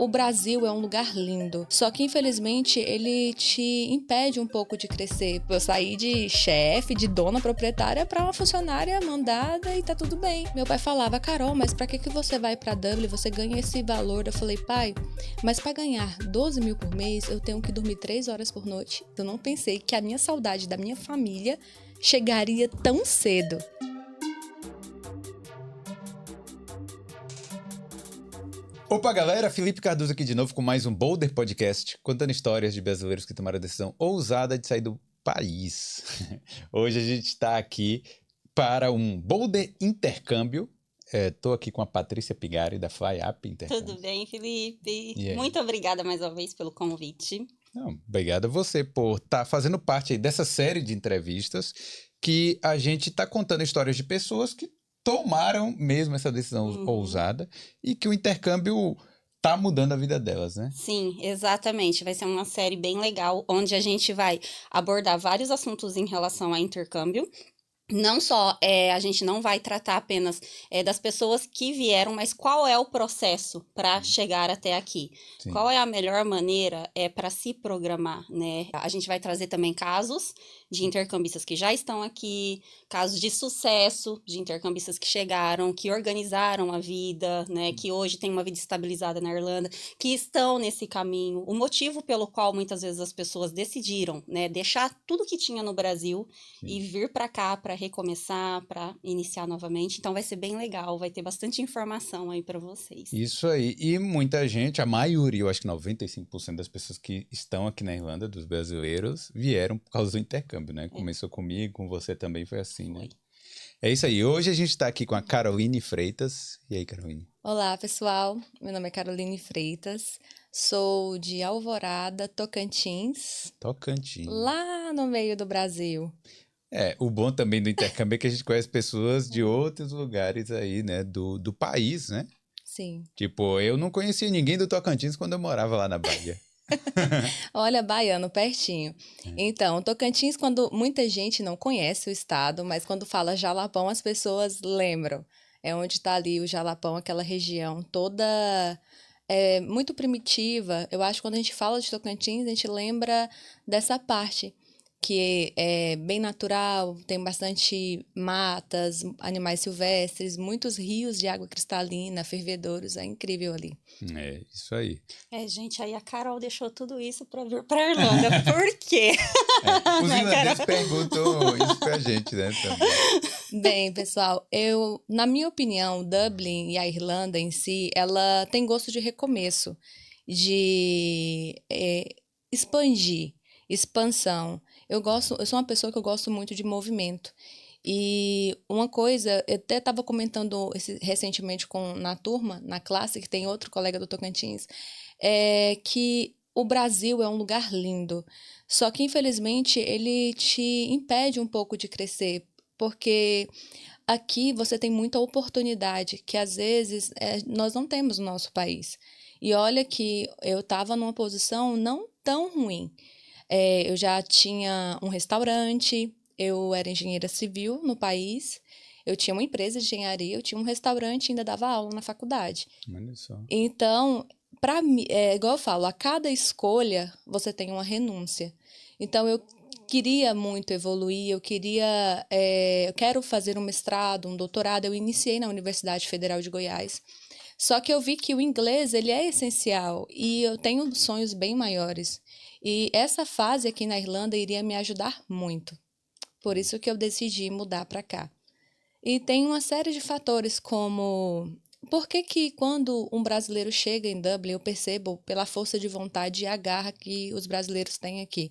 o Brasil é um lugar lindo, só que infelizmente ele te impede um pouco de crescer. Eu saí de chefe, de dona proprietária para uma funcionária mandada e tá tudo bem. Meu pai falava: Carol, mas pra que você vai pra Dublin? Você ganha esse valor. Eu falei: pai, mas pra ganhar 12 mil por mês eu tenho que dormir 3 horas por noite. Eu não pensei que a minha saudade da minha família chegaria tão cedo. Opa, galera! Felipe Cardoso aqui de novo com mais um Boulder Podcast, contando histórias de brasileiros que tomaram a decisão ousada de sair do país. Hoje a gente está aqui para um Boulder Intercâmbio. Estou aqui com a Patrícia Pigari, da FlyUp Intercâmbio. Tudo bem, Felipe? Muito obrigada mais uma vez pelo convite. Não, obrigado a você por estar fazendo parte aí dessa série de entrevistas que a gente está contando histórias de pessoas que tomaram mesmo essa decisão ousada e que o intercâmbio tá mudando a vida delas, né? Sim, exatamente. Vai ser uma série bem legal, onde a gente vai abordar vários assuntos em relação a intercâmbio. Não só, a gente não vai tratar apenas das pessoas que vieram, mas qual é o processo para chegar até aqui? Sim. Qual é a melhor maneira para se programar, né? A gente vai trazer também casos de intercambistas que já estão aqui, casos de sucesso de intercambistas que chegaram, que organizaram a vida, né? Que hoje têm uma vida estabilizada na Irlanda, que estão nesse caminho. O motivo pelo qual muitas vezes as pessoas decidiram, né, deixar tudo que tinha no Brasil e vir para cá para recomeçar, para iniciar novamente. Então vai ser bem legal, vai ter bastante informação aí para vocês. Isso aí. E muita gente, a maioria, eu acho que 95% das pessoas que estão aqui na Irlanda, dos brasileiros, vieram por causa do intercâmbio, né? Começou comigo, com você também foi assim, né? É isso aí. Hoje a gente está aqui com a Caroline Freitas. E aí, Caroline? Olá, pessoal. Meu nome é Caroline Freitas. Sou de Alvorada, Tocantins. Tocantins. Lá no meio do Brasil. O bom também do intercâmbio é que a gente conhece pessoas de outros lugares aí, né? Do país, né? Sim. Tipo, eu não conhecia ninguém do Tocantins quando eu morava lá na Bahia. Olha, baiano, pertinho. Então, Tocantins, quando muita gente não conhece o estado, mas quando fala Jalapão, as pessoas lembram. É onde está ali o Jalapão, aquela região toda muito primitiva. Eu acho que quando a gente fala de Tocantins, a gente lembra dessa parte que é bem natural, tem bastante matas, animais silvestres, muitos rios de água cristalina, fervedouros, é incrível ali. É, isso aí. Gente, aí a Carol deixou tudo isso para vir para Irlanda, por quê? Os irlandeses perguntam isso pra gente, né? Também. Bem, pessoal, na minha opinião, Dublin e a Irlanda em si, ela tem gosto de recomeço, de expandir, expansão. Eu sou uma pessoa que eu gosto muito de movimento. E uma coisa, eu até estava comentando recentemente na turma, na classe, que tem outro colega do Tocantins, é que o Brasil é um lugar lindo, só que infelizmente ele te impede um pouco de crescer, porque aqui você tem muita oportunidade que às vezes nós não temos no nosso país. E olha que eu estava numa posição não tão ruim. Eu já tinha um restaurante, eu era engenheira civil no país, eu tinha uma empresa de engenharia, eu tinha um restaurante e ainda dava aula na faculdade. Olha só. Então, para mim, igual eu falo, a cada escolha você tem uma renúncia. Então, eu queria muito evoluir, eu quero fazer um mestrado, um doutorado. Eu iniciei na Universidade Federal de Goiás. Só que eu vi que o inglês, ele é essencial e eu tenho sonhos bem maiores. E essa fase aqui na Irlanda iria me ajudar muito. Por isso que eu decidi mudar para cá. E tem uma série de fatores como... Por que quando um brasileiro chega em Dublin, eu percebo pela força de vontade e a garra que os brasileiros têm aqui.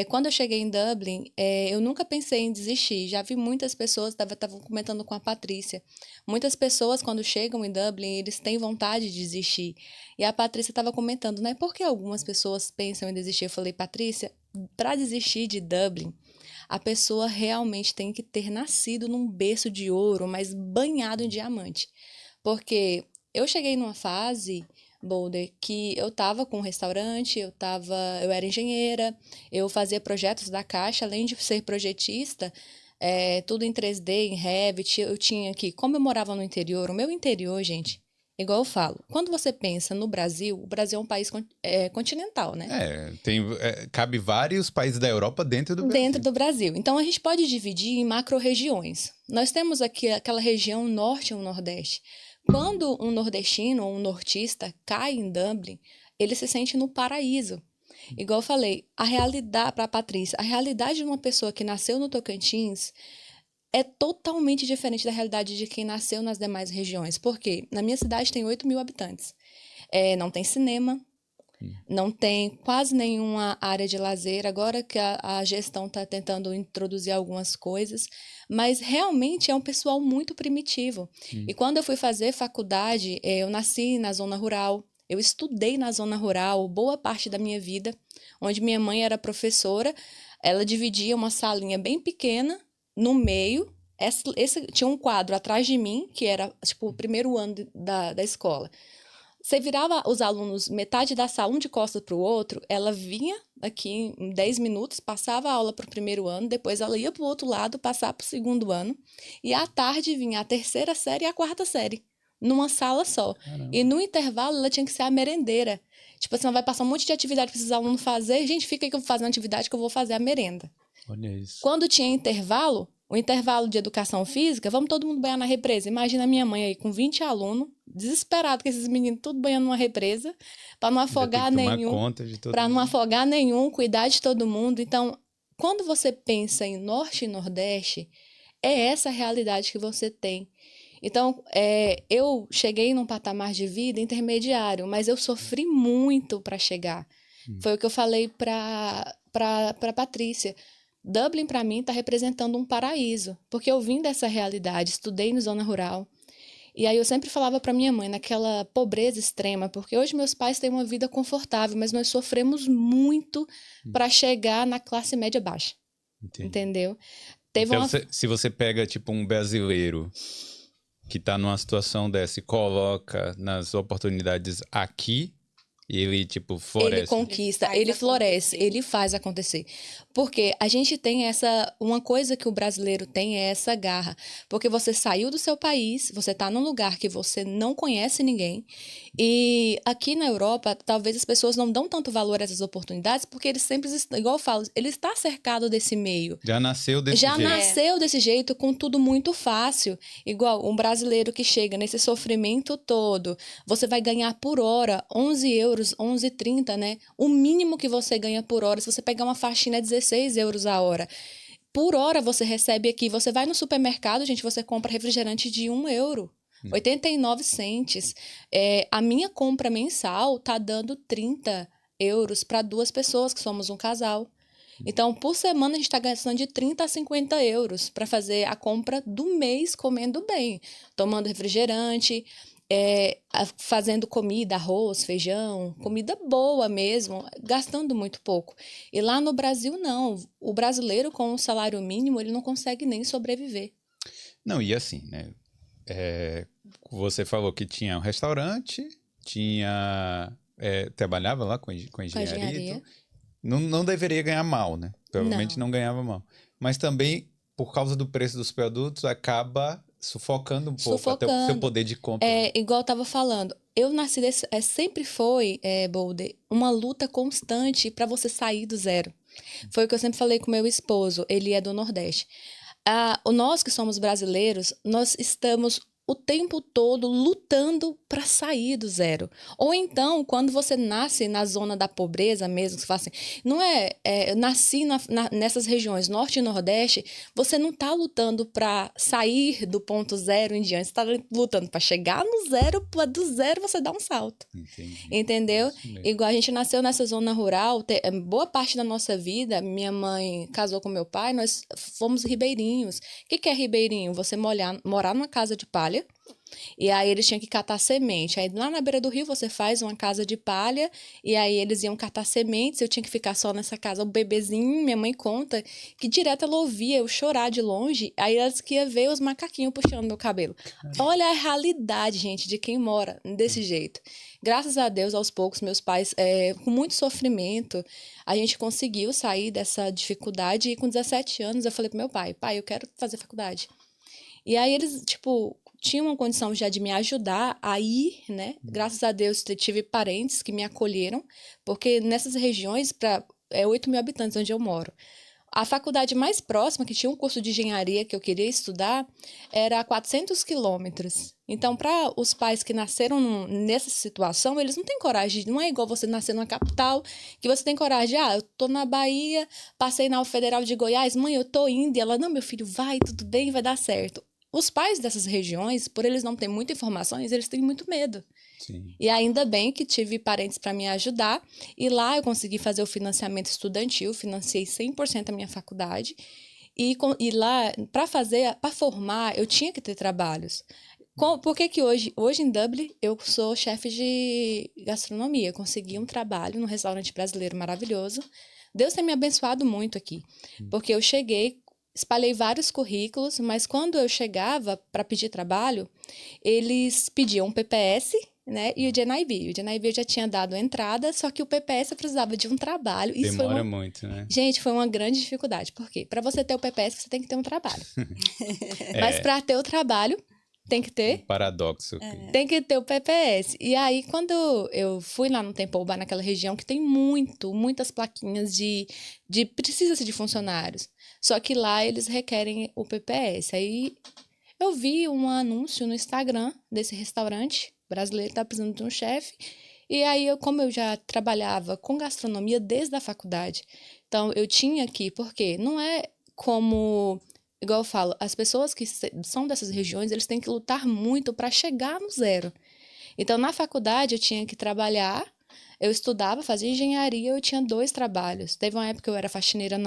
Quando eu cheguei em Dublin, eu nunca pensei em desistir. Já vi muitas pessoas, estavam comentando com a Patrícia, muitas pessoas quando chegam em Dublin, eles têm vontade de desistir. E a Patrícia estava comentando, né? Por que algumas pessoas pensam em desistir? Eu falei, Patrícia, para desistir de Dublin, a pessoa realmente tem que ter nascido num berço de ouro, mas banhado em diamante. Porque eu cheguei numa fase, Boulder, que eu estava com um restaurante, eu era engenheira, eu fazia projetos da Caixa, além de ser projetista, tudo em 3D, em Revit, eu tinha aqui, como eu morava no interior, o meu interior, gente, Igual eu falo, quando você pensa no Brasil, o Brasil é um país continental, né? Cabe vários países da Europa dentro do Brasil. Dentro do Brasil. Então, a gente pode dividir em macro-regiões. Nós temos aqui aquela região norte e o nordeste. Quando um nordestino ou um nortista cai em Dublin, ele se sente no paraíso. Igual eu falei, a realidade, para a Patrícia, a realidade de uma pessoa que nasceu no Tocantins é totalmente diferente da realidade de quem nasceu nas demais regiões. Por quê? Na minha cidade tem 8 mil habitantes. Não tem cinema, não tem quase nenhuma área de lazer. Agora que a gestão está tentando introduzir algumas coisas, mas realmente é um pessoal muito primitivo. E quando eu fui fazer faculdade, eu nasci na zona rural, eu estudei na zona rural boa parte da minha vida, onde minha mãe era professora, ela dividia uma salinha bem pequena no meio. Tinha um quadro atrás de mim, que era tipo o primeiro ano da escola. Você virava os alunos metade da sala, um de costas para o outro, ela vinha aqui em 10 minutos, passava a aula para o primeiro ano, depois ela ia para o outro lado, passar para o segundo ano, e à tarde vinha a terceira série e a quarta série, numa sala só. Caramba. E no intervalo ela tinha que ser a merendeira. Tipo assim, ela vai passar um monte de atividade para esses alunos fazer, gente, fica aí que eu vou fazer uma atividade que eu vou fazer a merenda. Olha isso. Quando tinha intervalo, o intervalo de educação física, vamos todo mundo banhar na represa. Imagina a minha mãe aí com 20 alunos, desesperado com esses meninos tudo banhando numa represa, para não afogar nenhum, para não afogar nenhum, cuidar de todo mundo. Então, quando você pensa em Norte e Nordeste, é essa a realidade que você tem. Então, eu cheguei num patamar de vida intermediário, mas eu sofri muito para chegar. Foi o que eu falei para Patrícia. Dublin, para mim, está representando um paraíso, porque eu vim dessa realidade, estudei na zona rural, e aí eu sempre falava para minha mãe, naquela pobreza extrema, porque hoje meus pais têm uma vida confortável, mas nós sofremos muito para chegar na classe média baixa. Entendi. Entendeu? Então, se você pega, tipo, um brasileiro que está numa situação dessa e coloca nas oportunidades aqui, e ele, tipo, floresce. Ele conquista, ele floresce, ele faz acontecer. Porque a gente tem uma coisa que o brasileiro tem é essa garra. Porque você saiu do seu país, você está num lugar que você não conhece ninguém. E aqui na Europa, talvez as pessoas não dão tanto valor a essas oportunidades, porque eles sempre, igual eu falo, ele está cercado desse meio. Já nasceu desse jeito. Já nasceu desse jeito, com tudo muito fácil. Igual um brasileiro que chega nesse sofrimento todo, você vai ganhar por hora 11 euros, 11,30, né? O mínimo que você ganha por hora, se você pegar uma faxina, é 16 euros a hora. Por hora você recebe aqui, você vai no supermercado, gente, você compra refrigerante de 1 euro. 89 centes. A minha compra mensal tá dando 30 euros para 2 pessoas, que somos um casal. Então, por semana, a gente está gastando de 30 a 50 euros para fazer a compra do mês comendo bem, tomando refrigerante, fazendo comida, arroz, feijão, comida boa mesmo, gastando muito pouco. E lá no Brasil, não. O brasileiro, com o salário mínimo, ele não consegue nem sobreviver. Não, e assim, né? Você falou que tinha um restaurante, trabalhava lá com engenharia. Não deveria ganhar mal, né? Provavelmente não ganhava mal. Mas também, por causa do preço dos produtos, acaba sufocando um pouco até o seu poder de compra. Igual eu estava falando, eu nasci sempre foi, Boulder, uma luta constante para você sair do zero. Foi o que eu sempre falei com meu esposo, ele é do Nordeste. Nós que somos brasileiros, nós estamos o tempo todo lutando para sair do zero. Ou então, quando você nasce na zona da pobreza mesmo, você fala assim, não nasci nessas regiões norte e nordeste, você não está lutando para sair do ponto zero em diante, você está lutando para chegar no zero, do zero você dá um salto. Entendi. Entendeu? Igual a gente nasceu nessa zona rural, boa parte da nossa vida, minha mãe casou com meu pai, nós fomos ribeirinhos. O que é ribeirinho? Você morar numa casa de palha, e aí eles tinham que catar semente. Aí lá na beira do rio você faz uma casa de palha, e aí eles iam catar sementes, eu tinha que ficar só nessa casa, o bebezinho, minha mãe conta, que direto ela ouvia eu chorar de longe, aí ela disse que ia ver os macaquinhos puxando meu cabelo. Olha a realidade, gente, de quem mora desse jeito. Graças a Deus, aos poucos, meus pais, com muito sofrimento, a gente conseguiu sair dessa dificuldade, e com 17 anos eu falei pro meu pai, eu quero fazer faculdade. E aí eles, tipo, tinha uma condição já de me ajudar a ir, né? Graças a Deus, tive parentes que me acolheram, porque nessas regiões, 8 mil habitantes onde eu moro, a faculdade mais próxima, que tinha um curso de engenharia que eu queria estudar, era a 400 quilômetros. Então, para os pais que nasceram nessa situação, eles não têm coragem. Não é igual você nascer numa capital, que você tem coragem. Eu tô na Bahia, passei na Federal de Goiás, mãe, eu tô indo. E ela, não, meu filho, vai, tudo bem, vai dar certo. Os pais dessas regiões, por eles não terem muitas informações, eles têm muito medo. Sim. E ainda bem que tive parentes para me ajudar. E lá eu consegui fazer o financiamento estudantil, financiei 100% a minha faculdade. E lá, para formar, eu tinha que ter trabalhos. Por que que hoje em Dublin, eu sou chefe de gastronomia? Eu consegui um trabalho num restaurante brasileiro maravilhoso. Deus tem me abençoado muito aqui. Porque eu cheguei, espalhei vários currículos, mas quando eu chegava para pedir trabalho, eles pediam um PPS, né, e o GNIB. O GNIB eu já tinha dado entrada, só que o PPS eu precisava de um trabalho. Isso Demora muito, né? Gente, foi uma grande dificuldade. Por quê? Para você ter o PPS, você tem que ter um trabalho. Mas para ter o trabalho, tem que ter... Paradoxo. Tem que ter o PPS. E aí, quando eu fui lá no Temple Bar, naquela região que tem muitas plaquinhas de precisa-se de funcionários. Só que lá eles requerem o PPS. Aí eu vi um anúncio no Instagram desse restaurante brasileiro, tá precisando de um chefe. E aí, como eu já trabalhava com gastronomia desde a faculdade, então eu tinha que, porque não é como, igual eu falo, as pessoas que são dessas regiões, eles têm que lutar muito para chegar no zero. Então, na faculdade, eu tinha que trabalhar, eu estudava, fazia engenharia, eu tinha 2 trabalhos. Teve uma época que eu era faxineira,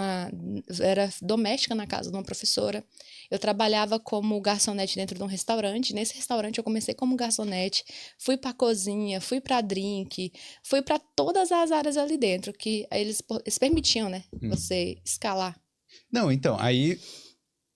era doméstica na casa de uma professora. Eu trabalhava como garçonete dentro de um restaurante. Nesse restaurante eu comecei como garçonete, fui para cozinha, fui para drink, fui para todas as áreas ali dentro, que eles permitiam, né, você escalar. Não, então, aí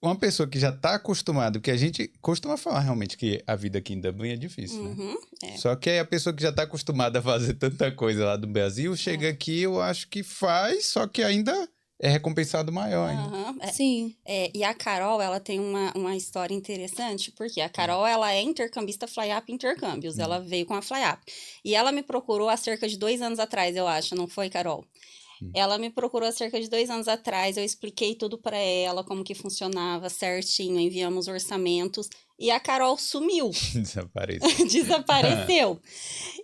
uma pessoa que já está acostumada, porque a gente costuma falar realmente que a vida aqui em Dublin é difícil, né? Só que aí a pessoa que já está acostumada a fazer tanta coisa lá do Brasil, chega aqui, eu acho que faz, só que ainda é recompensado maior ainda. Sim. E a Carol, ela tem uma história interessante, porque a Carol, ela é intercambista Flyup Intercâmbios, ela veio com a Flyup. E ela me procurou há cerca de 2 anos atrás, eu acho, não foi, Carol? Ela me procurou há cerca de 2 anos atrás, eu expliquei tudo para ela, como que funcionava certinho, enviamos orçamentos, e a Carol sumiu. Desapareceu. Desapareceu.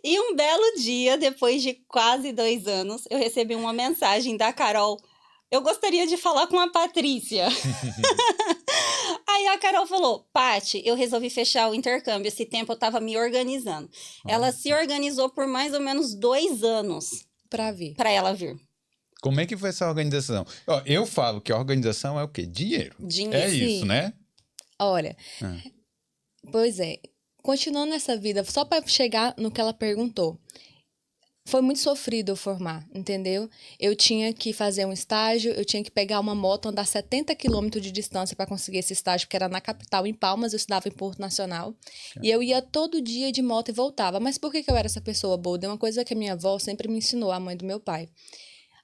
E um belo dia, depois de quase 2 anos, eu recebi uma mensagem da Carol: eu gostaria de falar com a Patrícia. Aí a Carol falou: Paty, eu resolvi fechar o intercâmbio. Esse tempo eu tava me organizando. Ela se organizou por mais ou menos 2 anos para ela vir. Como é que foi essa organização? Ó, eu falo que a organização é o quê? Dinheiro. É isso, né? Olha, pois é. Continuando essa vida, só para chegar no que ela perguntou. Foi muito sofrido eu formar, entendeu? Eu tinha que fazer um estágio, eu tinha que pegar uma moto, andar 70 quilômetros de distância para conseguir esse estágio, porque era na capital, em Palmas, eu estudava em Porto Nacional. E eu ia todo dia de moto e voltava. Mas por que eu era essa pessoa boa? É uma coisa que a minha avó sempre me ensinou, a mãe do meu pai.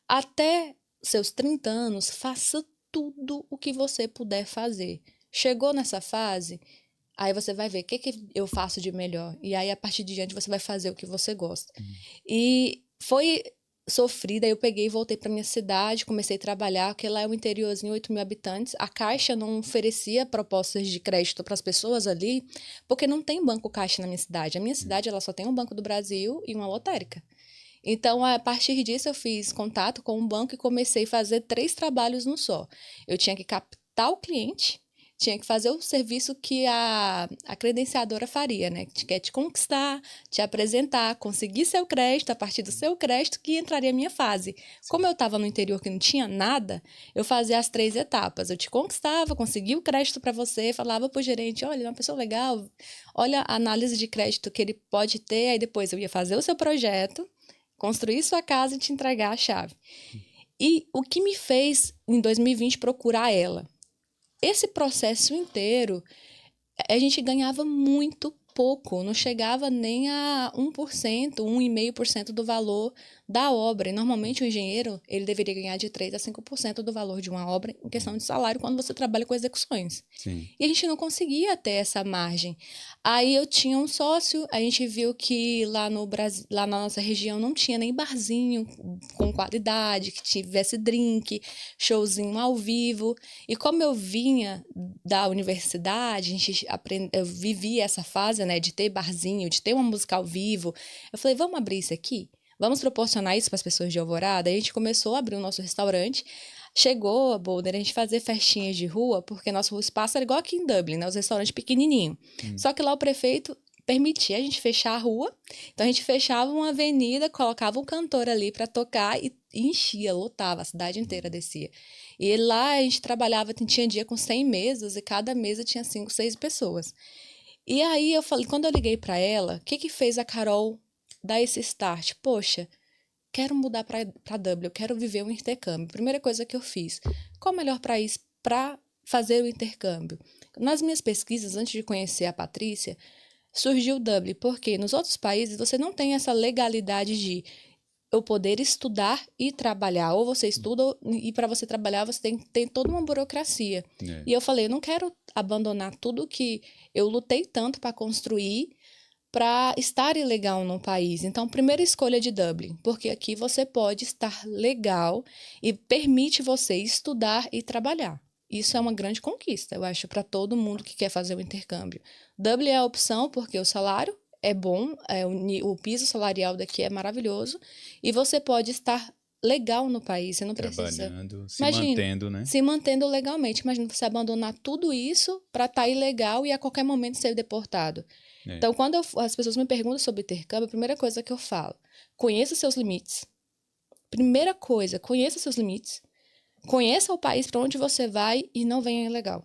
Até seus 30 anos, faça tudo o que você puder fazer. Chegou nessa fase, aí você vai ver o que eu faço de melhor. E aí, a partir de diante, você vai fazer o que você gosta. E foi sofrida, eu peguei e voltei para minha cidade, comecei a trabalhar, porque lá é um interiorzinho, 8 mil habitantes. A Caixa não oferecia propostas de crédito para as pessoas ali, porque não tem banco Caixa na minha cidade. A minha cidade, ela só tem um Banco do Brasil e uma lotérica. Então, a partir disso, eu fiz contato com um banco e comecei a fazer 3 trabalhos no só. Eu tinha que captar o cliente, tinha que fazer o serviço que a credenciadora faria, né? Que quer te conquistar, te apresentar, conseguir seu crédito, a partir do seu crédito que entraria a minha fase. Como eu estava no interior que não tinha nada, eu fazia as 3 etapas. Eu te conquistava, conseguia o crédito para você, falava para o gerente, olha, é uma pessoa legal, olha a análise de crédito que ele pode ter, aí depois eu ia fazer o seu projeto, construir sua casa e te entregar a chave. E o que me fez, em 2020, procurar ela? Esse processo inteiro, a gente ganhava muito pouco, não chegava nem a 1%, 1,5% do valor da obra. E normalmente o engenheiro, ele deveria ganhar de 3 a 5% do valor de uma obra em questão de salário quando você trabalha com execuções. Sim. E a gente não conseguia ter essa margem. Aí eu tinha um sócio, a gente viu que lá no Brasil, lá na nossa região não tinha nem barzinho com qualidade, que tivesse drink, showzinho ao vivo. E como eu vinha da universidade, eu vivi essa fase, né, de ter barzinho, de ter uma música ao vivo. Eu falei, vamos abrir isso aqui? Vamos proporcionar isso para as pessoas de Alvorada? Aí a gente começou a abrir o nosso restaurante. Chegou a Boulder, a gente fazer festinhas de rua, porque nosso espaço era igual aqui em Dublin, né? Os restaurantes pequenininhos. Só que lá o prefeito permitia a gente fechar a rua. Então a gente fechava uma avenida, colocava um cantor ali para tocar e enchia, lotava, a cidade inteira descia. E lá a gente trabalhava, tinha dia com 100 mesas e cada mesa tinha 5, 6 pessoas. E aí eu falei, quando eu liguei para ela, o que que fez a Carol dar esse start? Poxa, quero mudar para Dublin, eu quero viver um intercâmbio. Primeira coisa que eu fiz, qual o melhor país para fazer o intercâmbio? Nas minhas pesquisas, antes de conhecer a Patrícia, surgiu Dublin, porque nos outros países você não tem essa legalidade de eu poder estudar e trabalhar. Ou você estuda e para você trabalhar você tem toda uma burocracia. E eu falei, eu não quero abandonar tudo que eu lutei tanto para construir para estar ilegal no país. Então, primeira escolha de Dublin, porque aqui você pode estar legal e permite você estudar e trabalhar. Isso é uma grande conquista, eu acho, para todo mundo que quer fazer o intercâmbio. Dublin é a opção porque o salário é bom, o piso salarial daqui é maravilhoso e você pode estar legal no país, você não precisa... Trabalhando, se Imagina, mantendo, né? se mantendo legalmente. Imagina você abandonar tudo isso para estar ilegal e a qualquer momento ser deportado. Então, quando as pessoas me perguntam sobre intercâmbio, a primeira coisa que eu falo, conheça seus limites. Primeira coisa, conheça seus limites. Conheça o país para onde você vai e não venha ilegal.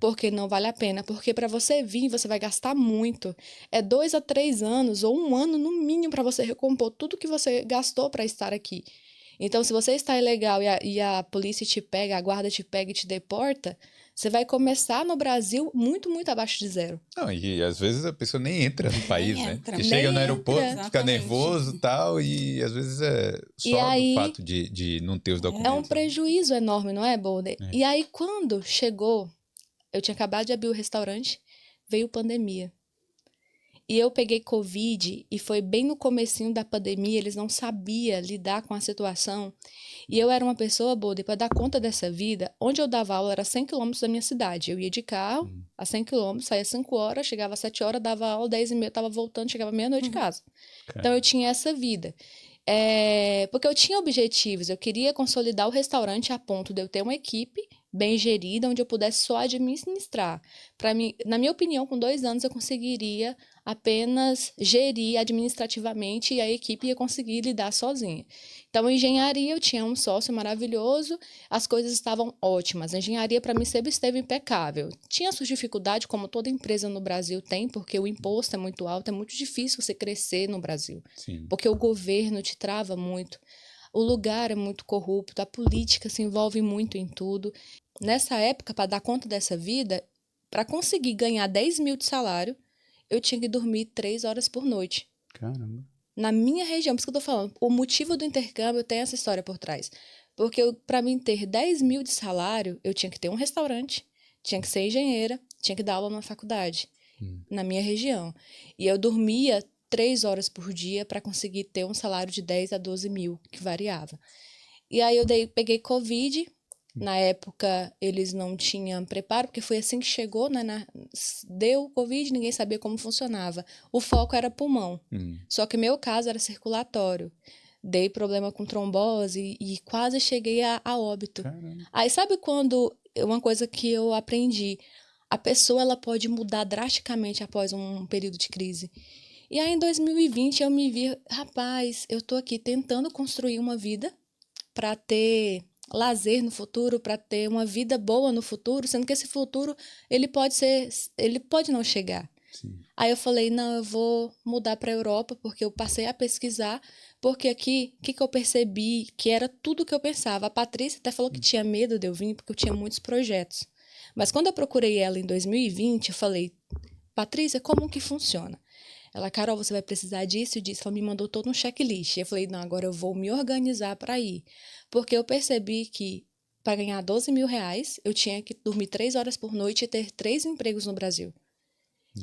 Porque não vale a pena. Porque para você vir, você vai gastar muito. É 2 a 3 anos ou 1 ano no mínimo para você recompor tudo que você gastou para estar aqui. Então, se você está ilegal e a polícia te pega, a guarda te pega e te deporta, você vai começar no Brasil muito, muito abaixo de zero. Não, e às vezes a pessoa nem entra no país, né? entra. Porque chega no Nem aeroporto, entra. fica Exatamente. nervoso e tal, e às vezes é E só aí, do fato de não ter os é um documentos. prejuízo enorme, não é, Boulder? E aí, quando chegou, eu tinha acabado de abrir o restaurante, veio pandemia. E eu peguei Covid e foi bem no comecinho da pandemia, eles não sabiam lidar com a situação. E eu era uma pessoa, Boulder, para dar conta dessa vida, onde eu dava aula era 100 quilômetros da minha cidade. Eu ia de carro a 100 quilômetros, saía 5 horas, chegava às 7 horas, dava aula, 10h30, estava voltando, chegava meia-noite de casa. Então eu tinha essa vida. Porque eu tinha objetivos, eu queria consolidar o restaurante a ponto de eu ter uma equipe bem gerida, onde eu pudesse só administrar. Para mim, na minha opinião, com 2 anos eu conseguiria apenas gerir administrativamente e a equipe ia conseguir lidar sozinha. Então, a engenharia, eu tinha um sócio maravilhoso, as coisas estavam ótimas. A engenharia, para mim, sempre esteve impecável. Tinha suas dificuldades, como toda empresa no Brasil tem, porque o imposto é muito alto, é muito difícil você crescer no Brasil. Sim. Porque o governo te trava muito. O lugar é muito corrupto, a política se envolve muito em tudo. Nessa época, para dar conta dessa vida, para conseguir ganhar 10 mil de salário, eu tinha que dormir 3 horas por noite. Caramba. Na minha região, por isso que eu tô falando, o motivo do intercâmbio tem essa história por trás. Porque para mim ter 10 mil de salário, eu tinha que ter um restaurante, tinha que ser engenheira, tinha que dar aula na faculdade, na minha região. E eu dormia 3 horas por dia para conseguir ter um salário de 10 a 12 mil, que variava. E aí eu peguei Covid. Na época, eles não tinham preparo, porque foi assim que chegou, né? Deu Covid, ninguém sabia como funcionava. O foco era pulmão. Só que meu caso era circulatório. Dei problema com trombose e quase cheguei a óbito. Caramba. Aí sabe quando... Uma coisa que eu aprendi. A pessoa ela pode mudar drasticamente após um período de crise. E aí, em 2020, eu me vi... Rapaz, eu tô aqui tentando construir uma vida para ter... lazer no futuro, para ter uma vida boa no futuro, sendo que esse futuro ele pode não chegar. Sim. Aí eu falei, não, eu vou mudar para a Europa, porque eu passei a pesquisar, porque aqui, o que eu percebi, que era tudo que eu pensava. A Patrícia até falou que tinha medo de eu vir, porque eu tinha muitos projetos. Mas quando eu procurei ela em 2020, eu falei, Patrícia, como que funciona? Ela, Carol, você vai precisar disso e disso. Ela me mandou todo um checklist. Eu falei, não, agora eu vou me organizar para ir. Porque eu percebi que para ganhar 12 mil reais, eu tinha que dormir 3 horas por noite e ter 3 empregos no Brasil.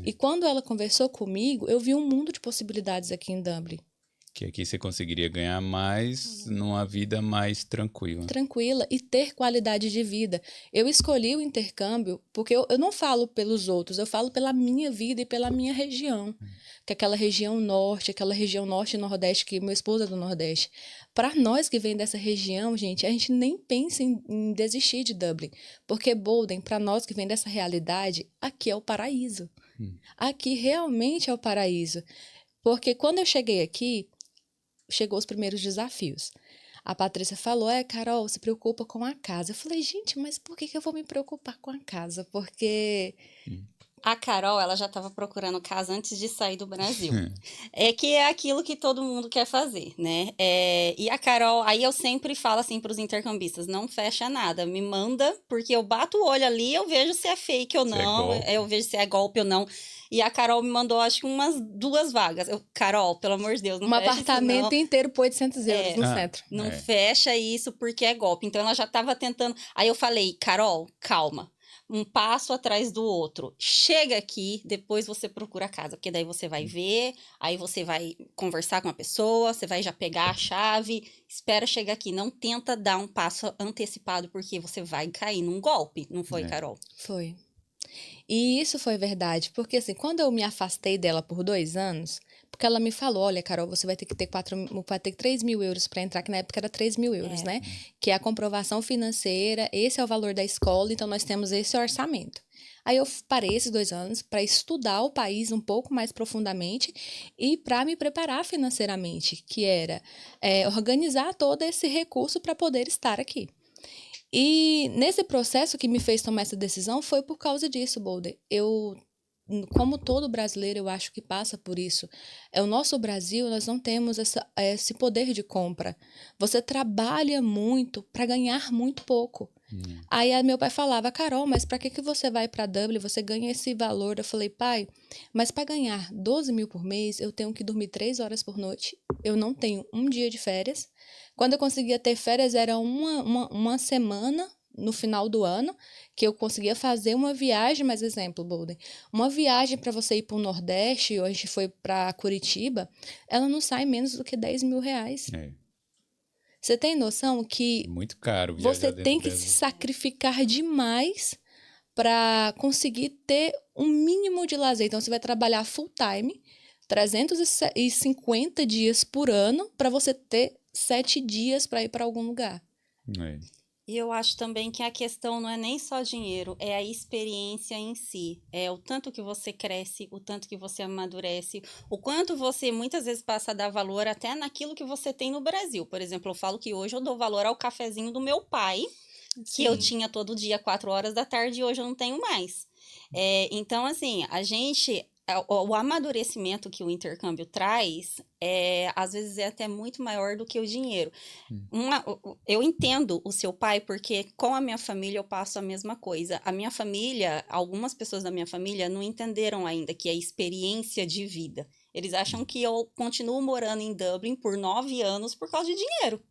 E quando ela conversou comigo, eu vi um mundo de possibilidades aqui em Dublin. Que aqui você conseguiria ganhar mais numa vida mais tranquila. Tranquila e ter qualidade de vida. Eu escolhi o intercâmbio porque eu não falo pelos outros, eu falo pela minha vida e pela minha região. Que é aquela região norte e nordeste, que meu esposo é do Nordeste. Para nós que vem dessa região, gente, a gente nem pensa em desistir de Dublin. Porque Bolden, para nós que vem dessa realidade, aqui é o paraíso. Aqui realmente é o paraíso. Porque quando eu cheguei aqui, chegou os primeiros desafios. A Patrícia falou, Carol, se preocupa com a casa. Eu falei, gente, mas por que eu vou me preocupar com a casa? Porque... A Carol, ela já estava procurando casa antes de sair do Brasil. É que é aquilo que todo mundo quer fazer, né? E a Carol, aí eu sempre falo assim para os intercambistas, não fecha nada, me manda, porque eu bato o olho ali, eu vejo se é fake ou não, eu vejo se é golpe ou não. E a Carol me mandou, acho que umas 2 vagas. Carol, pelo amor de Deus, não fecha apartamento isso, não. inteiro por 800 euros no centro. Não fecha isso porque é golpe. Então, ela já estava tentando... Aí eu falei, Carol, calma. Um passo atrás do outro. Chega aqui, depois você procura a casa, porque daí você vai ver, aí você vai conversar com a pessoa, você vai já pegar a chave, espera chegar aqui. Não tenta dar um passo antecipado, porque você vai cair num golpe, não foi, Carol? Foi. E isso foi verdade, porque assim, quando eu me afastei dela por 2 anos, porque ela me falou, olha, Carol, você vai ter que ter 3 mil euros para entrar, que na época era 3 mil euros, né? Que é a comprovação financeira, esse é o valor da escola, então nós temos esse orçamento. Aí eu parei esses 2 anos para estudar o país um pouco mais profundamente e para me preparar financeiramente, que era organizar todo esse recurso para poder estar aqui. E nesse processo que me fez tomar essa decisão foi por causa disso, Boulder. Como todo brasileiro, eu acho que passa por isso. O nosso Brasil, nós não temos esse poder de compra. Você trabalha muito para ganhar muito pouco. Aí meu pai falava, Carol, mas para que você vai para Dublin? Você ganha esse valor. Eu falei, pai, mas para ganhar 12 mil por mês, eu tenho que dormir 3 horas por noite. Eu não tenho um dia de férias. Quando eu conseguia ter férias, era uma semana no final do ano, que eu conseguia fazer uma viagem, mais exemplo, Bolden, uma viagem para você ir para o Nordeste, ou a gente foi para Curitiba, ela não sai menos do que 10 mil reais. Você tem noção que muito caro você tem que se sacrificar demais para conseguir ter um mínimo de lazer. Então, você vai trabalhar full time, 350 dias por ano, para você ter 7 dias para ir para algum lugar. E eu acho também que a questão não é nem só dinheiro, é a experiência em si. É o tanto que você cresce, o tanto que você amadurece, o quanto você muitas vezes passa a dar valor até naquilo que você tem no Brasil. Por exemplo, eu falo que hoje eu dou valor ao cafezinho do meu pai, que eu tinha todo dia 4 horas da tarde e hoje eu não tenho mais. Então, assim, a gente... O amadurecimento que o intercâmbio traz, às vezes é até muito maior do que o dinheiro. Eu entendo o seu pai, porque com a minha família eu passo a mesma coisa. A minha família, algumas pessoas da minha família não entenderam ainda que é experiência de vida. Eles acham que eu continuo morando em Dublin por 9 anos por causa de dinheiro.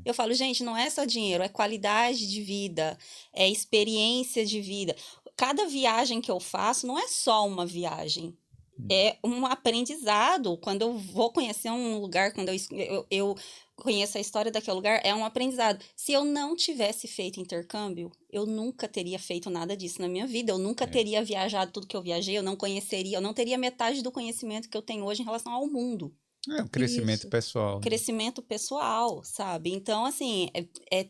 Eu falo, gente, não é só dinheiro, é qualidade de vida, é experiência de vida. Cada viagem que eu faço não é só uma viagem, é um aprendizado. Quando eu vou conhecer um lugar, quando eu conheço a história daquele lugar, é um aprendizado. Se eu não tivesse feito intercâmbio, eu nunca teria feito nada disso na minha vida, eu nunca teria viajado tudo que eu viajei, eu não teria metade do conhecimento que eu tenho hoje em relação ao mundo. Um crescimento pessoal. Crescimento pessoal, sabe? Então, assim,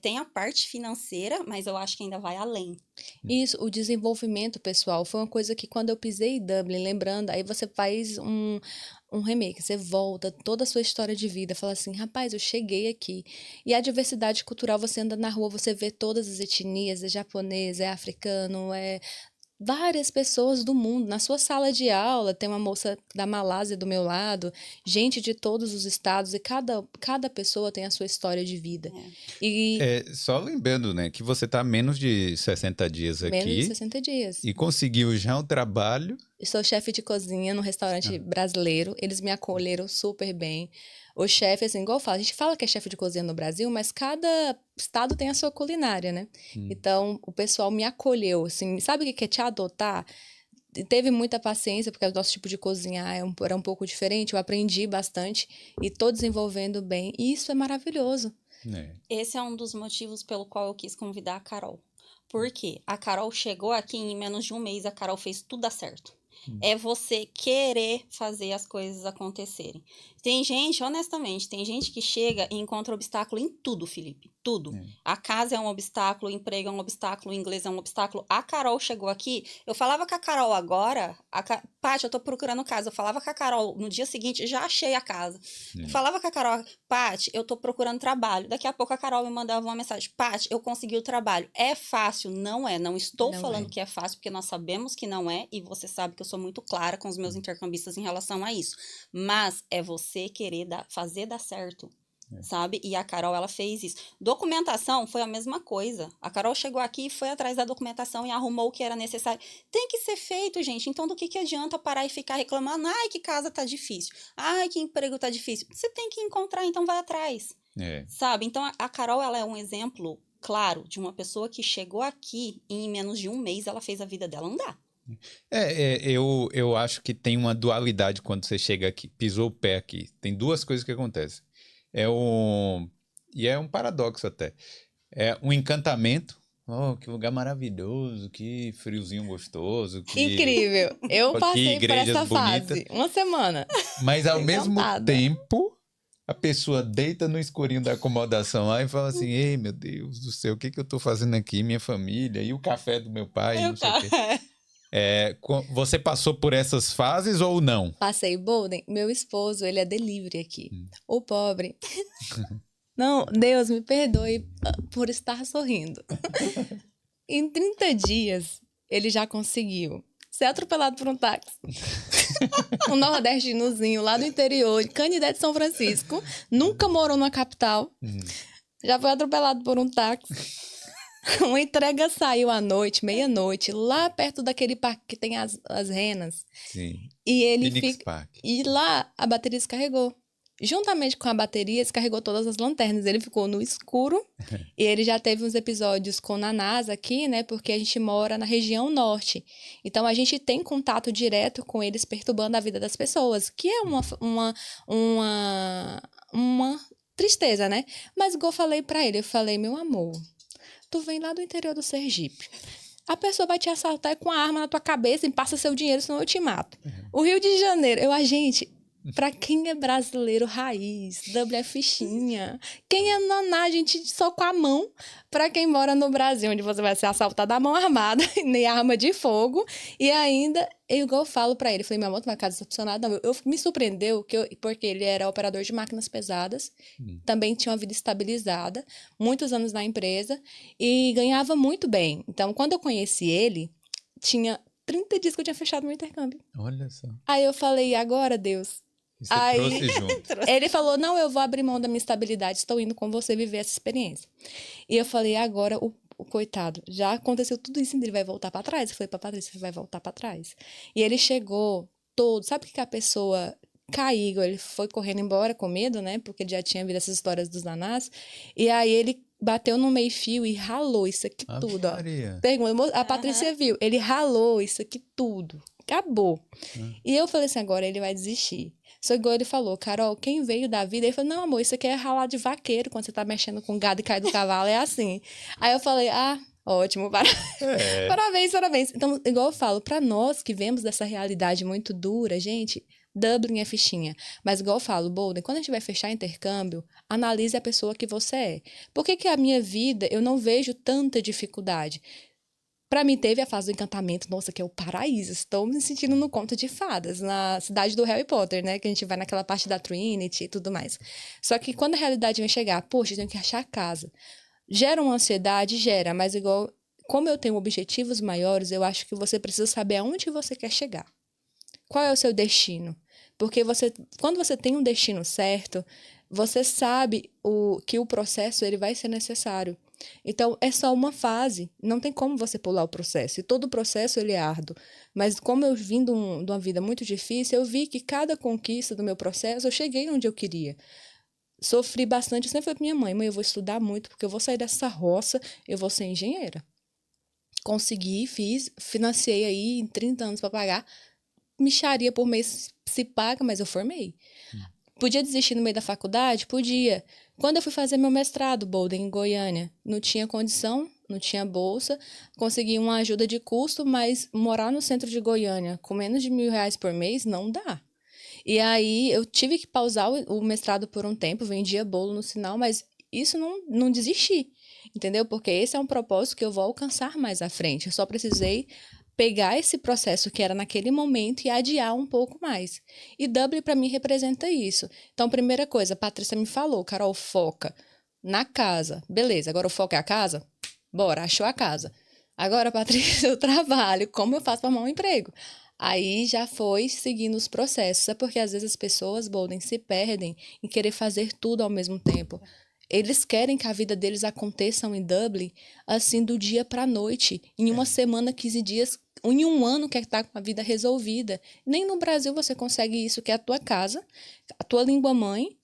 tem a parte financeira, mas eu acho que ainda vai além. Isso, o desenvolvimento pessoal foi uma coisa que quando eu pisei em Dublin, lembrando, aí você faz um remake, você volta toda a sua história de vida, fala assim, rapaz, eu cheguei aqui. E a diversidade cultural, você anda na rua, você vê todas as etnias, é japonês, é africano, várias pessoas do mundo. Na sua sala de aula tem uma moça da Malásia do meu lado, gente de todos os estados, e cada pessoa tem a sua história de vida. E Só lembrando, né, que você tá há menos de 60 dias menos de aqui 60 dias. e conseguiu já um trabalho. Eu sou chefe de cozinha num restaurante brasileiro. Eles me acolheram super bem. O chefe, assim, igual eu falo, a gente fala que é chefe de cozinha no Brasil, mas cada estado tem a sua culinária, né? Então, o pessoal me acolheu, assim, sabe o que é te adotar? Teve muita paciência, porque o nosso tipo de cozinhar era um pouco diferente. Eu aprendi bastante e tô desenvolvendo bem. E isso é maravilhoso. Esse é um dos motivos pelo qual eu quis convidar a Carol. Porque a Carol chegou aqui em menos de um mês, a Carol fez tudo dar certo. É você querer fazer as coisas acontecerem. Tem gente, honestamente, tem gente que chega e encontra obstáculo em tudo, Felipe. Tudo. A casa é um obstáculo, o emprego é um obstáculo, o inglês é um obstáculo. A Carol chegou aqui, eu falava com a Carol agora, Paty, eu tô procurando casa. Eu falava com a Carol no dia seguinte, já achei a casa. Eu falava com a Carol, Paty, eu tô procurando trabalho. Daqui a pouco a Carol me mandava uma mensagem, Paty, eu consegui o trabalho. É fácil? Não é. Não estou falando que é fácil, porque nós sabemos que não é, e você sabe que eu sou muito clara com os meus intercambistas em relação a isso. Mas é você querer fazer dar certo. Sabe? E a Carol, ela fez isso. Documentação foi a mesma coisa. A Carol chegou aqui, foi atrás da documentação e arrumou o que era necessário. Tem que ser feito, gente. Então, do que adianta parar e ficar reclamando? Ai, que casa tá difícil. Ai, que emprego tá difícil. Você tem que encontrar, então vai atrás. Sabe? Então, a Carol, ela é um exemplo claro de uma pessoa que chegou aqui e em menos de um mês ela fez a vida dela andar. Eu acho que tem uma dualidade quando você chega aqui, pisou o pé aqui. Tem duas coisas que acontecem. E é um paradoxo até. É um encantamento. Oh, que lugar maravilhoso, que friozinho gostoso. Incrível. Eu passei por essa bonitas. fase. Uma semana. Mas ao mesmo tempo, a pessoa deita no escurinho da acomodação lá e fala assim, ei, meu Deus do céu, o que eu tô fazendo aqui, minha família, e o café do meu pai, não sei o quê. Você passou por essas fases ou não? Passei, Bolden. Meu esposo, ele é delivery aqui. O pobre. Não, Deus me perdoe por estar sorrindo. Em 30 dias, ele já conseguiu ser atropelado por um táxi. Um nordestinozinho lá do interior, de Canidé de São Francisco. Nunca morou na capital. Já foi atropelado por um táxi. Uma entrega saiu à noite, meia-noite, lá perto daquele parque que tem as renas. Sim. E ele Phoenix Park. E lá a bateria descarregou. Juntamente com a bateria, descarregou todas as lanternas. Ele ficou no escuro. E ele já teve uns episódios com a NASA aqui, né? Porque a gente mora na região norte. Então, a gente tem contato direto com eles perturbando a vida das pessoas. Que é uma tristeza, né? Mas igual eu falei pra ele, eu falei, meu amor, tu vem lá do interior do Sergipe. A pessoa vai te assaltar com a arma na tua cabeça e passa seu dinheiro, senão eu te mato. O Rio de Janeiro, gente, pra quem é brasileiro raiz, W é fichinha. Quem é naná, a gente só com a mão. Pra quem mora no Brasil, onde você vai ser assaltado à mão armada, nem arma de fogo. E ainda, igual eu falo pra ele, falei, meu amor, tu vai casa decepcionada. Não, me surpreendeu, porque ele era operador de máquinas pesadas, também tinha uma vida estabilizada, muitos anos na empresa, e ganhava muito bem. Então, quando eu conheci ele, tinha 30 dias que eu tinha fechado meu intercâmbio. Olha só. Aí eu falei, agora, Deus... Você trouxe junto. Ele falou, não, eu vou abrir mão da minha estabilidade, estou indo com você viver essa experiência. E eu falei, agora, o coitado, já aconteceu tudo isso, ele vai voltar para trás? Eu falei pra Patrícia, você vai voltar para trás. E ele chegou todo, sabe o que a pessoa caiu? Ele foi correndo embora com medo, né? Porque ele já tinha visto essas histórias dos nanás. E aí ele bateu no meio-fio e ralou isso aqui tudo, ó. Pergunta, a Patrícia viu, ele ralou isso aqui tudo. Acabou. E eu falei assim, agora ele vai desistir. Só igual ele falou, Carol, quem veio da vida? Ele falou, não, amor, isso aqui é ralar de vaqueiro, quando você tá mexendo com gado e cai do cavalo, é assim. Aí eu falei, ótimo, parabéns. Então, igual eu falo, pra nós que vemos dessa realidade muito dura, gente, Dublin é fichinha. Mas igual eu falo, Bolden, quando a gente vai fechar intercâmbio, analise a pessoa que você é. Por que a minha vida, eu não vejo tanta dificuldade? Pra mim, teve a fase do encantamento, nossa, que é o paraíso. Estou me sentindo no conto de fadas, na cidade do Harry Potter, né? Que a gente vai naquela parte da Trinity e tudo mais. Só que quando a realidade vem chegar, poxa, eu tenho que achar casa. Gera uma ansiedade? Gera, mas igual como eu tenho objetivos maiores, eu acho que você precisa saber aonde você quer chegar. Qual é o seu destino? Porque quando você tem um destino certo, você sabe que o processo ele vai ser necessário. Então, é só uma fase. Não tem como você pular o processo. E todo o processo ele é árduo. Mas como eu vim de uma vida muito difícil, eu vi que cada conquista do meu processo, eu cheguei onde eu queria. Sofri bastante. Eu sempre falei para minha mãe, eu vou estudar muito, porque eu vou sair dessa roça, eu vou ser engenheira. Consegui, financiei aí em 30 anos para pagar. Mixaria por mês se paga, mas eu formei. Podia desistir no meio da faculdade? Podia. Quando eu fui fazer meu mestrado, Bolden, em Goiânia, não tinha condição, não tinha bolsa, consegui uma ajuda de custo, mas morar no centro de Goiânia com menos de R$ 1.000 por mês não dá. E aí eu tive que pausar o mestrado por um tempo, vendia bolo no sinal, mas isso não desisti, entendeu? Porque esse é um propósito que eu vou alcançar mais à frente. Eu só precisei pegar esse processo que era naquele momento e adiar um pouco mais. E Dublin para mim representa isso. Então, primeira coisa, a Patrícia me falou, Carol, foca na casa. Beleza, agora o foco é a casa? Bora, achou a casa. Agora, Patrícia, eu trabalho, como eu faço para arrumar um emprego? Aí já foi seguindo os processos. É porque às vezes as pessoas, Bolden, se perdem em querer fazer tudo ao mesmo tempo. Eles querem que a vida deles aconteça em Dublin, assim, do dia para a noite. Em uma semana, 15 dias, em um ano quer estar com a vida resolvida. Nem no Brasil você consegue isso, que é a tua casa, a tua língua mãe,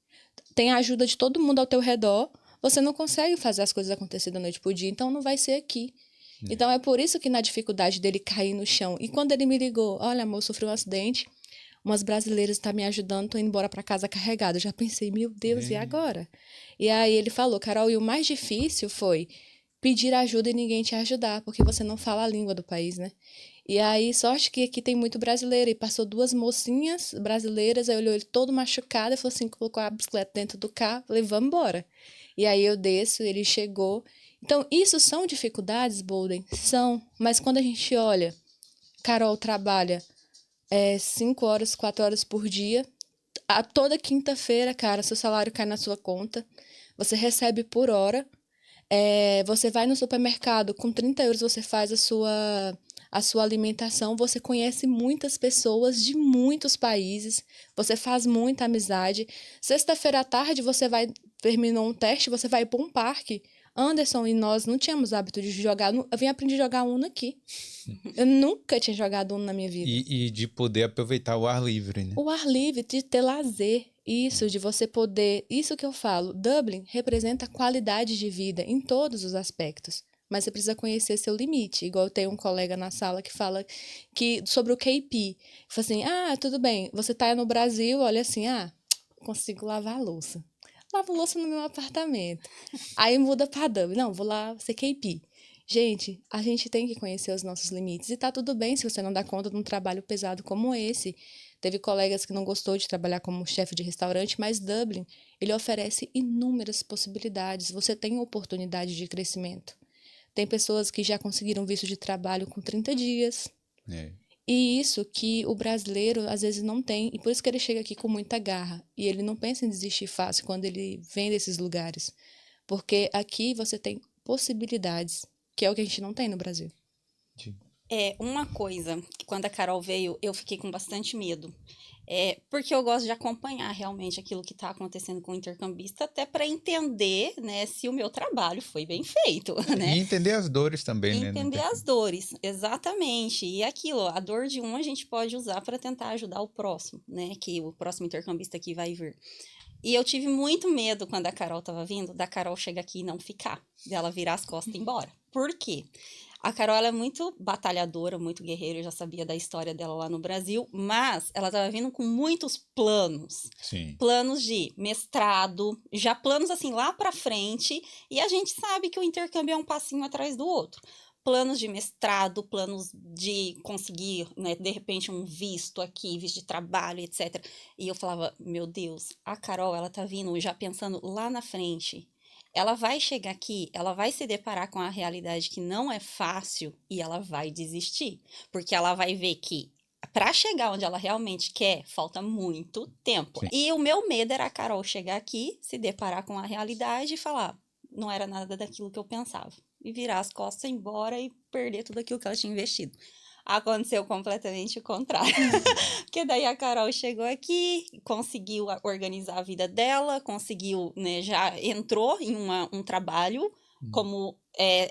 tem a ajuda de todo mundo ao teu redor. Você não consegue fazer as coisas acontecerem da noite pro dia, então não vai ser aqui. Então é por isso que na dificuldade dele cair no chão. E quando ele me ligou, olha, amor, eu sofri um acidente, umas brasileiras estão me ajudando, tô indo embora para casa carregada. Eu já pensei, meu Deus, e agora? E aí ele falou, Carol, e o mais difícil foi pedir ajuda e ninguém te ajudar, porque você não fala a língua do país, né? E aí, sorte que aqui tem muito brasileiro. E passou duas mocinhas brasileiras, aí olhou ele todo machucado e falou assim, colocou a bicicleta dentro do carro, falei, vamos embora. E aí eu desço, ele chegou. Então, isso são dificuldades, Bolden? São. Mas quando a gente olha, Carol trabalha 5 horas, 4 horas por dia. Toda quinta-feira, cara, seu salário cai na sua conta. Você recebe por hora. Você vai no supermercado, com 30 euros você faz a sua alimentação. Você conhece muitas pessoas de muitos países. Você faz muita amizade. Sexta-feira à tarde, terminou um teste, você vai para um parque. Anderson e nós não tínhamos hábito de jogar. Eu vim aprender a jogar Uno aqui. Eu nunca tinha jogado Uno na minha vida. E de poder aproveitar o ar livre, né? O ar livre, de ter lazer. Isso, de você poder... Isso que eu falo. Dublin representa qualidade de vida em todos os aspectos. Mas você precisa conhecer seu limite. Igual eu tenho um colega na sala que fala sobre o KP. Fala assim, tudo bem, você tá no Brasil, olha assim, consigo lavar a louça. Lavo louça no meu apartamento. Aí muda para Dublin. Não, vou lá ser KP. Gente, a gente tem que conhecer os nossos limites. E tá tudo bem se você não dá conta de um trabalho pesado como esse. Teve colegas que não gostou de trabalhar como chefe de restaurante, mas Dublin, ele oferece inúmeras possibilidades. Você tem oportunidade de crescimento. Tem pessoas que já conseguiram visto de trabalho com 30 dias. E isso que o brasileiro às vezes não tem. E por isso que ele chega aqui com muita garra. E ele não pensa em desistir fácil quando ele vem desses lugares. Porque aqui você tem possibilidades, que é o que a gente não tem no Brasil. Uma coisa, que quando a Carol veio, eu fiquei com bastante medo. Porque eu gosto de acompanhar realmente aquilo que está acontecendo com o intercambista, até para entender, né, se o meu trabalho foi bem feito, né? E entender as dores também, né? Entender as dores, exatamente. E aquilo, a dor de um a gente pode usar para tentar ajudar o próximo, né? Que o próximo intercambista que vai vir. E eu tive muito medo quando a Carol estava vindo, da Carol chegar aqui e não ficar, dela virar as costas e ir embora. Por quê? A Carol, ela é muito batalhadora, muito guerreira, eu já sabia da história dela lá no Brasil, mas ela estava vindo com muitos planos. Sim. Planos de mestrado, já planos assim lá para frente, e a gente sabe que o intercâmbio é um passinho atrás do outro. Planos de mestrado, planos de conseguir, né, de repente um visto aqui, visto de trabalho, etc. E eu falava, meu Deus, a Carol, ela tá vindo já pensando lá na frente. Ela vai chegar aqui, ela vai se deparar com a realidade que não é fácil e ela vai desistir. Porque ela vai ver que para chegar onde ela realmente quer, falta muito tempo. Sim. E o meu medo era a Carol chegar aqui, se deparar com a realidade e falar, não era nada daquilo que eu pensava. e virar as costas, ir embora e perder tudo aquilo que ela tinha investido. Aconteceu completamente o contrário. Porque daí a Carol chegou aqui, conseguiu organizar a vida dela, conseguiu, né, já entrou em um trabalho como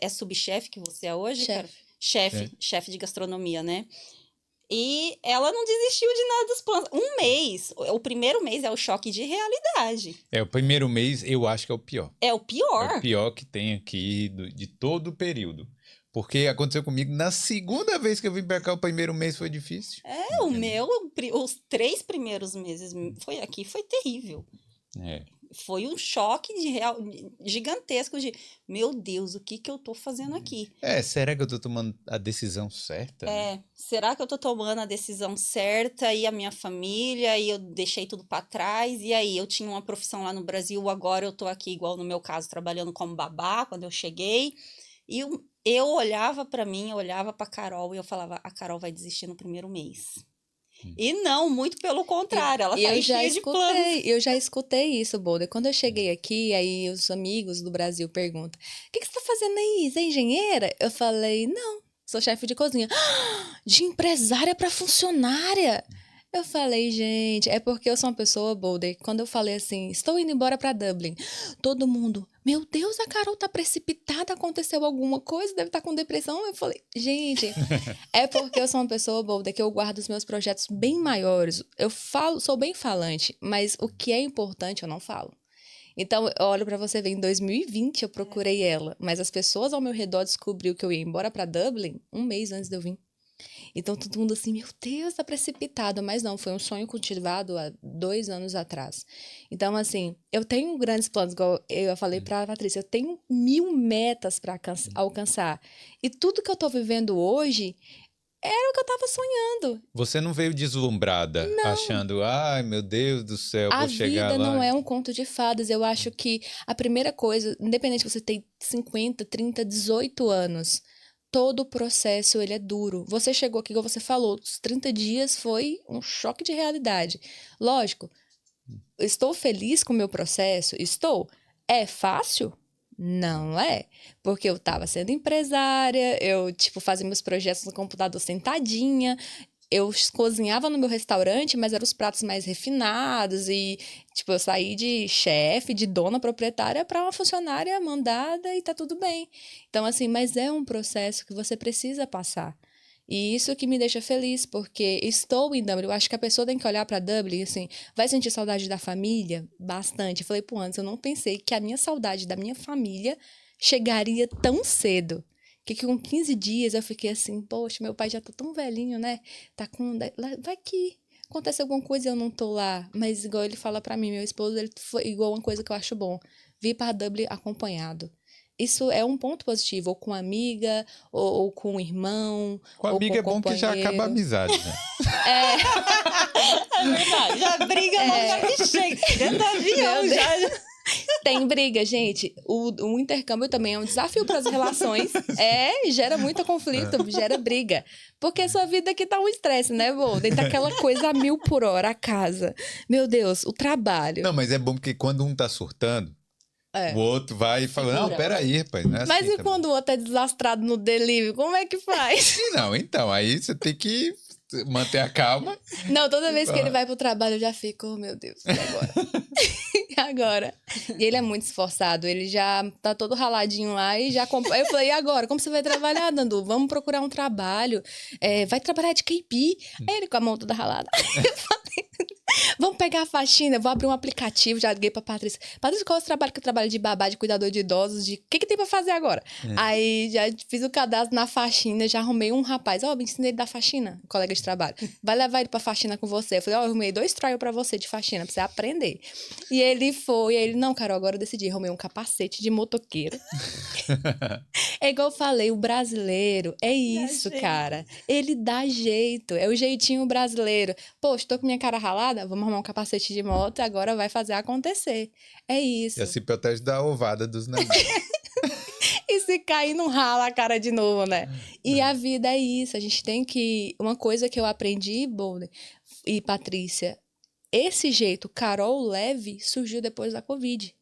subchefe que você é hoje, Carol? Chefe de gastronomia, né? E ela não desistiu de nada dos planos. Um mês, o primeiro mês é o choque de realidade. O primeiro mês eu acho que é o pior. É o pior. É o pior que tem aqui de todo o período. Porque aconteceu comigo na segunda vez que eu vim pra cá, o primeiro mês foi difícil. O meu, os 3 primeiros meses foi terrível. Foi um choque gigantesco de, meu Deus, o que eu tô fazendo aqui? Será que eu tô tomando a decisão certa? Será que eu tô tomando a decisão certa? E a minha família, e eu deixei tudo para trás, e aí eu tinha uma profissão lá no Brasil, agora eu tô aqui, igual no meu caso, trabalhando como babá, quando eu cheguei, e eu olhava para mim, eu olhava para Carol, e eu falava, a Carol vai desistir no primeiro mês. E não, muito pelo contrário, ela tá cheia de planos. Eu já escutei isso, Boulder. Quando eu cheguei aqui, aí os amigos do Brasil perguntam, o que você tá fazendo aí? Você é engenheira? Eu falei, não, sou chefe de cozinha. De empresária para funcionária? Eu falei, gente, é porque eu sou uma pessoa, Boulder, quando eu falei assim, estou indo embora para Dublin, todo mundo, meu Deus, a Carol tá precipitada, aconteceu alguma coisa, deve estar com depressão. Eu falei, gente, é porque eu sou uma pessoa, Boulder, que eu guardo os meus projetos bem maiores. Eu falo, sou bem falante, mas o que é importante eu não falo. Então, eu olho para você ver, em 2020 eu procurei ela, mas as pessoas ao meu redor descobriu que eu ia embora para Dublin um mês antes de eu vir. Então, todo mundo assim, meu Deus, tá precipitado. Mas não, foi um sonho cultivado há 2 anos atrás. Então, assim, eu tenho grandes planos, igual eu falei pra Patrícia, eu tenho 1000 metas para alcançar. E tudo que eu tô vivendo hoje era o que eu tava sonhando. Você não veio deslumbrada, achando, ai, meu Deus do céu, vou chegar lá. A vida não é um conto de fadas. Eu acho que a primeira coisa, independente se você tem 50, 30, 18 anos... Todo o processo, ele é duro. Você chegou aqui, igual você falou, os 30 dias foi um choque de realidade. Lógico, estou feliz com o meu processo? Estou. É fácil? Não é. Porque eu estava sendo empresária, eu, fazia meus projetos no computador sentadinha, eu cozinhava no meu restaurante, mas eram os pratos mais refinados e, eu saí de chefe, de dona proprietária para uma funcionária mandada e tá tudo bem. Então, assim, mas é um processo que você precisa passar. E isso que me deixa feliz, porque estou em Dublin. Eu acho que a pessoa tem que olhar para Dublin, assim, vai sentir saudade da família? Bastante. Eu falei, antes eu não pensei que a minha saudade da minha família chegaria tão cedo. Que com 15 dias eu fiquei assim, poxa, meu pai já tá tão velhinho, né? Tá com... Vai que acontece alguma coisa e eu não tô lá. Mas igual ele fala pra mim, meu esposo, ele foi igual uma coisa que eu acho bom. Vir para Dublin acompanhado. Isso é um ponto positivo, ou com amiga, ou com um irmão, com ou amiga com é bom que já acaba a amizade, né? É verdade, já briga, já me chega. Dentro do avião, já... Tem briga, gente. O intercâmbio também é um desafio para as relações. Gera muito conflito, gera briga. Porque sua vida aqui tá um estresse, né, vô? Dentro daquela coisa a 1000 por hora, a casa. Meu Deus, o trabalho. Não, mas é bom porque quando um tá surtando, o outro vai e fala, não, peraí, rapaz, não é mas assim e quando o outro é desastrado no delivery, como é que faz? Não, então, aí você tem que manter a calma. Não, toda vez que ele vai pro trabalho, eu já fico, oh, meu Deus, e agora? E agora? E ele é muito esforçado, ele já tá todo raladinho lá e já... Eu falei, e agora? Como você vai trabalhar, Dandu? Vamos procurar um trabalho. Vai trabalhar de KP. Aí ele com a mão toda ralada. Eu falei, vamos pegar a faxina, vou abrir um aplicativo, já liguei pra Patrícia. Patrícia, qual é o trabalho que eu trabalho de babá, de cuidador de idosos, de... O que tem pra fazer agora? Aí já fiz o cadastro na faxina, já arrumei um rapaz, me ensinei ele da faxina, colega de trabalho. Vai levar ele pra faxina com você. Eu falei, eu arrumei 2 trials pra você de faxina, pra você aprender. E ele foi, aí ele, não, Carol, agora eu decidi, arrumei um capacete de motoqueiro. É igual eu falei, o brasileiro é isso, cara. Ele dá jeito, é o jeitinho brasileiro. Poxa, tô com minha cara ralada, vamos arrumar um capacete de moto e agora vai fazer acontecer. É isso. Já se protege da ovada dos navios. E se cair, não rala a cara de novo, né? E a vida é isso, a gente tem que... Uma coisa que eu aprendi, Boulder e Patrícia, esse jeito Carol leve surgiu depois da Covid.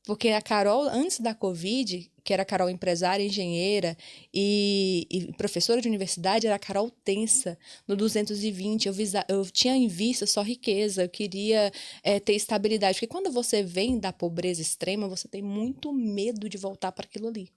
Porque a Carol, antes da Covid, que era a Carol empresária, engenheira e professora de universidade, era a Carol tensa, no 220. Eu tinha em vista só riqueza, eu queria ter estabilidade. Porque quando você vem da pobreza extrema, você tem muito medo de voltar para aquilo ali.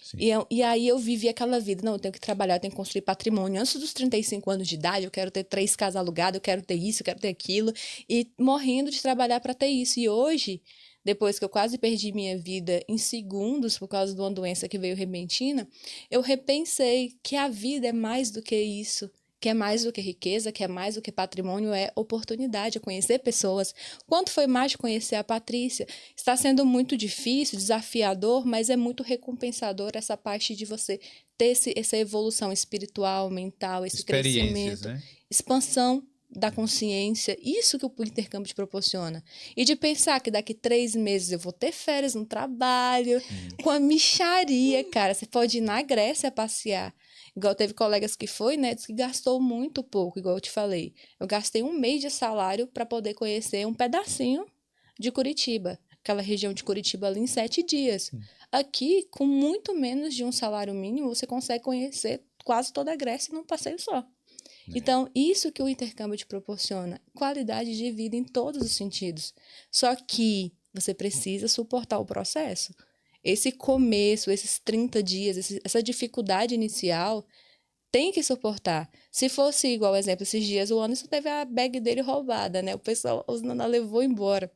Sim. E aí eu vivi aquela vida, não, eu tenho que trabalhar, eu tenho que construir patrimônio. Antes dos 35 anos de idade, eu quero ter 3 casas alugadas, eu quero ter isso, eu quero ter aquilo. E morrendo de trabalhar para ter isso. E hoje, depois que eu quase perdi minha vida em segundos por causa de uma doença que veio repentina, eu repensei que a vida é mais do que isso, que é mais do que riqueza, que é mais do que patrimônio, é oportunidade, é conhecer pessoas. Quanto foi mais de conhecer a Patrícia? Está sendo muito difícil, desafiador, mas é muito recompensador essa parte de você ter essa evolução espiritual, mental, esse crescimento, né? expansão da consciência, isso que o intercâmbio te proporciona. E de pensar que daqui 3 meses eu vou ter férias no trabalho, com a mixaria, cara. Você pode ir na Grécia passear. Igual teve colegas que foi, né? Diz que gastou muito pouco, igual eu te falei. Eu gastei 1 mês de salário para poder conhecer um pedacinho de Curitiba. Aquela região de Curitiba ali em 7 dias. Aqui, com muito menos de um salário mínimo, você consegue conhecer quase toda a Grécia num passeio só. Então, isso que o intercâmbio te proporciona, qualidade de vida em todos os sentidos. Só que você precisa suportar o processo. Esse começo, esses 30 dias, essa dificuldade inicial, tem que suportar. Se fosse igual, exemplo, esses dias o Anderson teve a bag dele roubada, né? O pessoal, os Naná levou embora.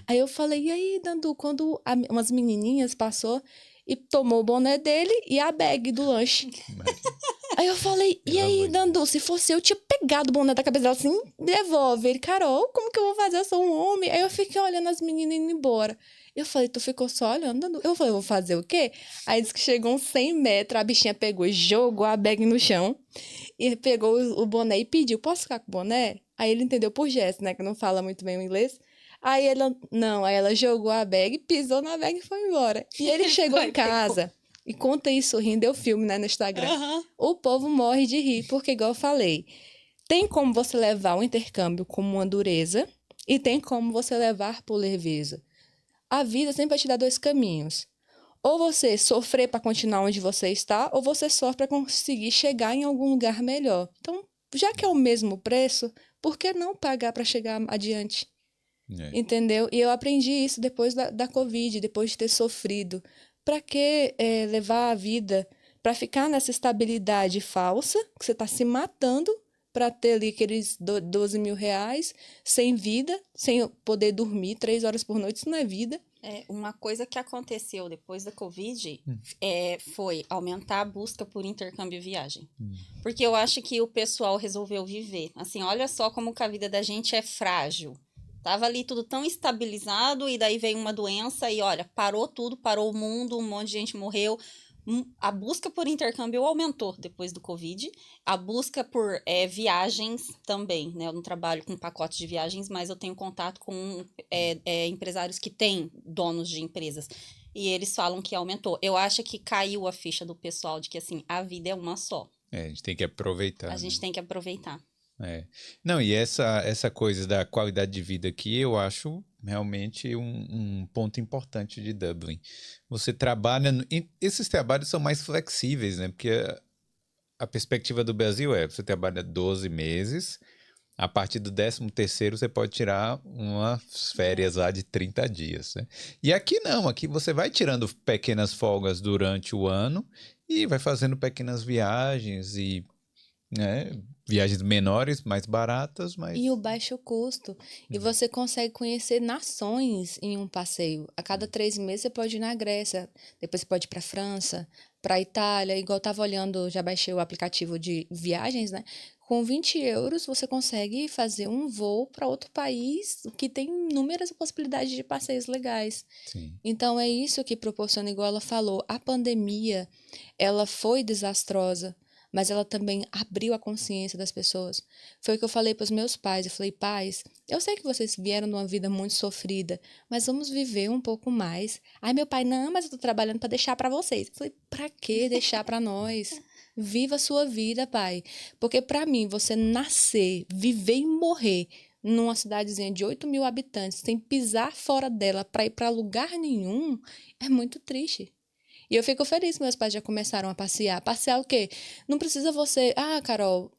Aí eu falei, e aí, Dandu, quando umas menininhas passou e tomou o boné dele e a bag do lanche. Aí eu falei, e aí, Dandu, se fosse eu, tinha pegado o boné da cabeça dela assim, devolve. Ele, Carol, como que eu vou fazer? Eu sou um homem. Aí eu fiquei olhando as meninas indo embora. Eu falei, tu ficou só olhando, Dandu? Eu falei, eu vou fazer o quê? Aí disse que chegou uns 100 metros, a bichinha pegou e jogou a bag no chão. E pegou o boné e pediu, posso ficar com o boné? Aí ele entendeu por gesto, né, que não fala muito bem o inglês. Aí ela jogou a bag, pisou na bag e foi embora. E ele chegou em casa... E conta isso rindo, deu filme, né, no Instagram. O povo morre de rir, porque, igual eu falei, tem como você levar o intercâmbio como uma dureza e tem como você levar por leveza. A vida sempre vai te dar 2 caminhos. Ou você sofrer para continuar onde você está, ou você sofre para conseguir chegar em algum lugar melhor. Então, já que é o mesmo preço, por que não pagar para chegar adiante? Entendeu? E eu aprendi isso depois da Covid, depois de ter sofrido. Para que levar a vida para ficar nessa estabilidade falsa, que você está se matando para ter ali aqueles 12 mil reais, sem vida, sem poder dormir 3 horas por noite, isso não é vida. Uma coisa que aconteceu depois da Covid foi aumentar a busca por intercâmbio e viagem. Porque eu acho que o pessoal resolveu viver. Assim, olha só como que a vida da gente é frágil. Tava ali tudo tão estabilizado e daí veio uma doença e, olha, parou tudo, parou o mundo, um monte de gente morreu. A busca por intercâmbio aumentou depois do Covid. A busca por viagens também, né? Eu não trabalho com pacotes de viagens, mas eu tenho contato com empresários que têm donos de empresas. E eles falam que aumentou. Eu acho que caiu a ficha do pessoal de que, assim, a vida é uma só. A gente tem que aproveitar. A gente tem que aproveitar. Não, e essa coisa da qualidade de vida aqui, eu acho realmente um ponto importante de Dublin. Você trabalha... Esses trabalhos são mais flexíveis, né? Porque a perspectiva do Brasil você trabalha 12 meses, a partir do 13º você pode tirar umas férias lá de 30 dias, né? E aqui não, aqui você vai tirando pequenas folgas durante o ano e vai fazendo pequenas viagens e... viagens menores, mais baratas, mas... E o baixo custo. E você consegue conhecer nações em um passeio. A cada 3 meses você pode ir na Grécia, depois você pode ir para a França, para a Itália. Igual eu estava olhando, já baixei o aplicativo de viagens, né? Com 20 euros você consegue fazer um voo para outro país que tem inúmeras possibilidades de passeios legais. Sim. Então é isso que proporciona, igual ela falou, a pandemia, ela foi desastrosa, mas ela também abriu a consciência das pessoas. Foi o que eu falei para os meus pais. Eu falei, pais, eu sei que vocês vieram de uma vida muito sofrida, mas vamos viver um pouco mais. Aí meu pai, não, mas eu tô trabalhando para deixar para vocês. Eu falei, para que deixar para nós? Viva a sua vida, pai. Porque para mim, você nascer, viver e morrer numa cidadezinha de 8 mil habitantes, sem pisar fora dela para ir para lugar nenhum, é muito triste. E eu fico feliz que meus pais já começaram a passear. Passear o quê? Não precisa você... Ah, Carol,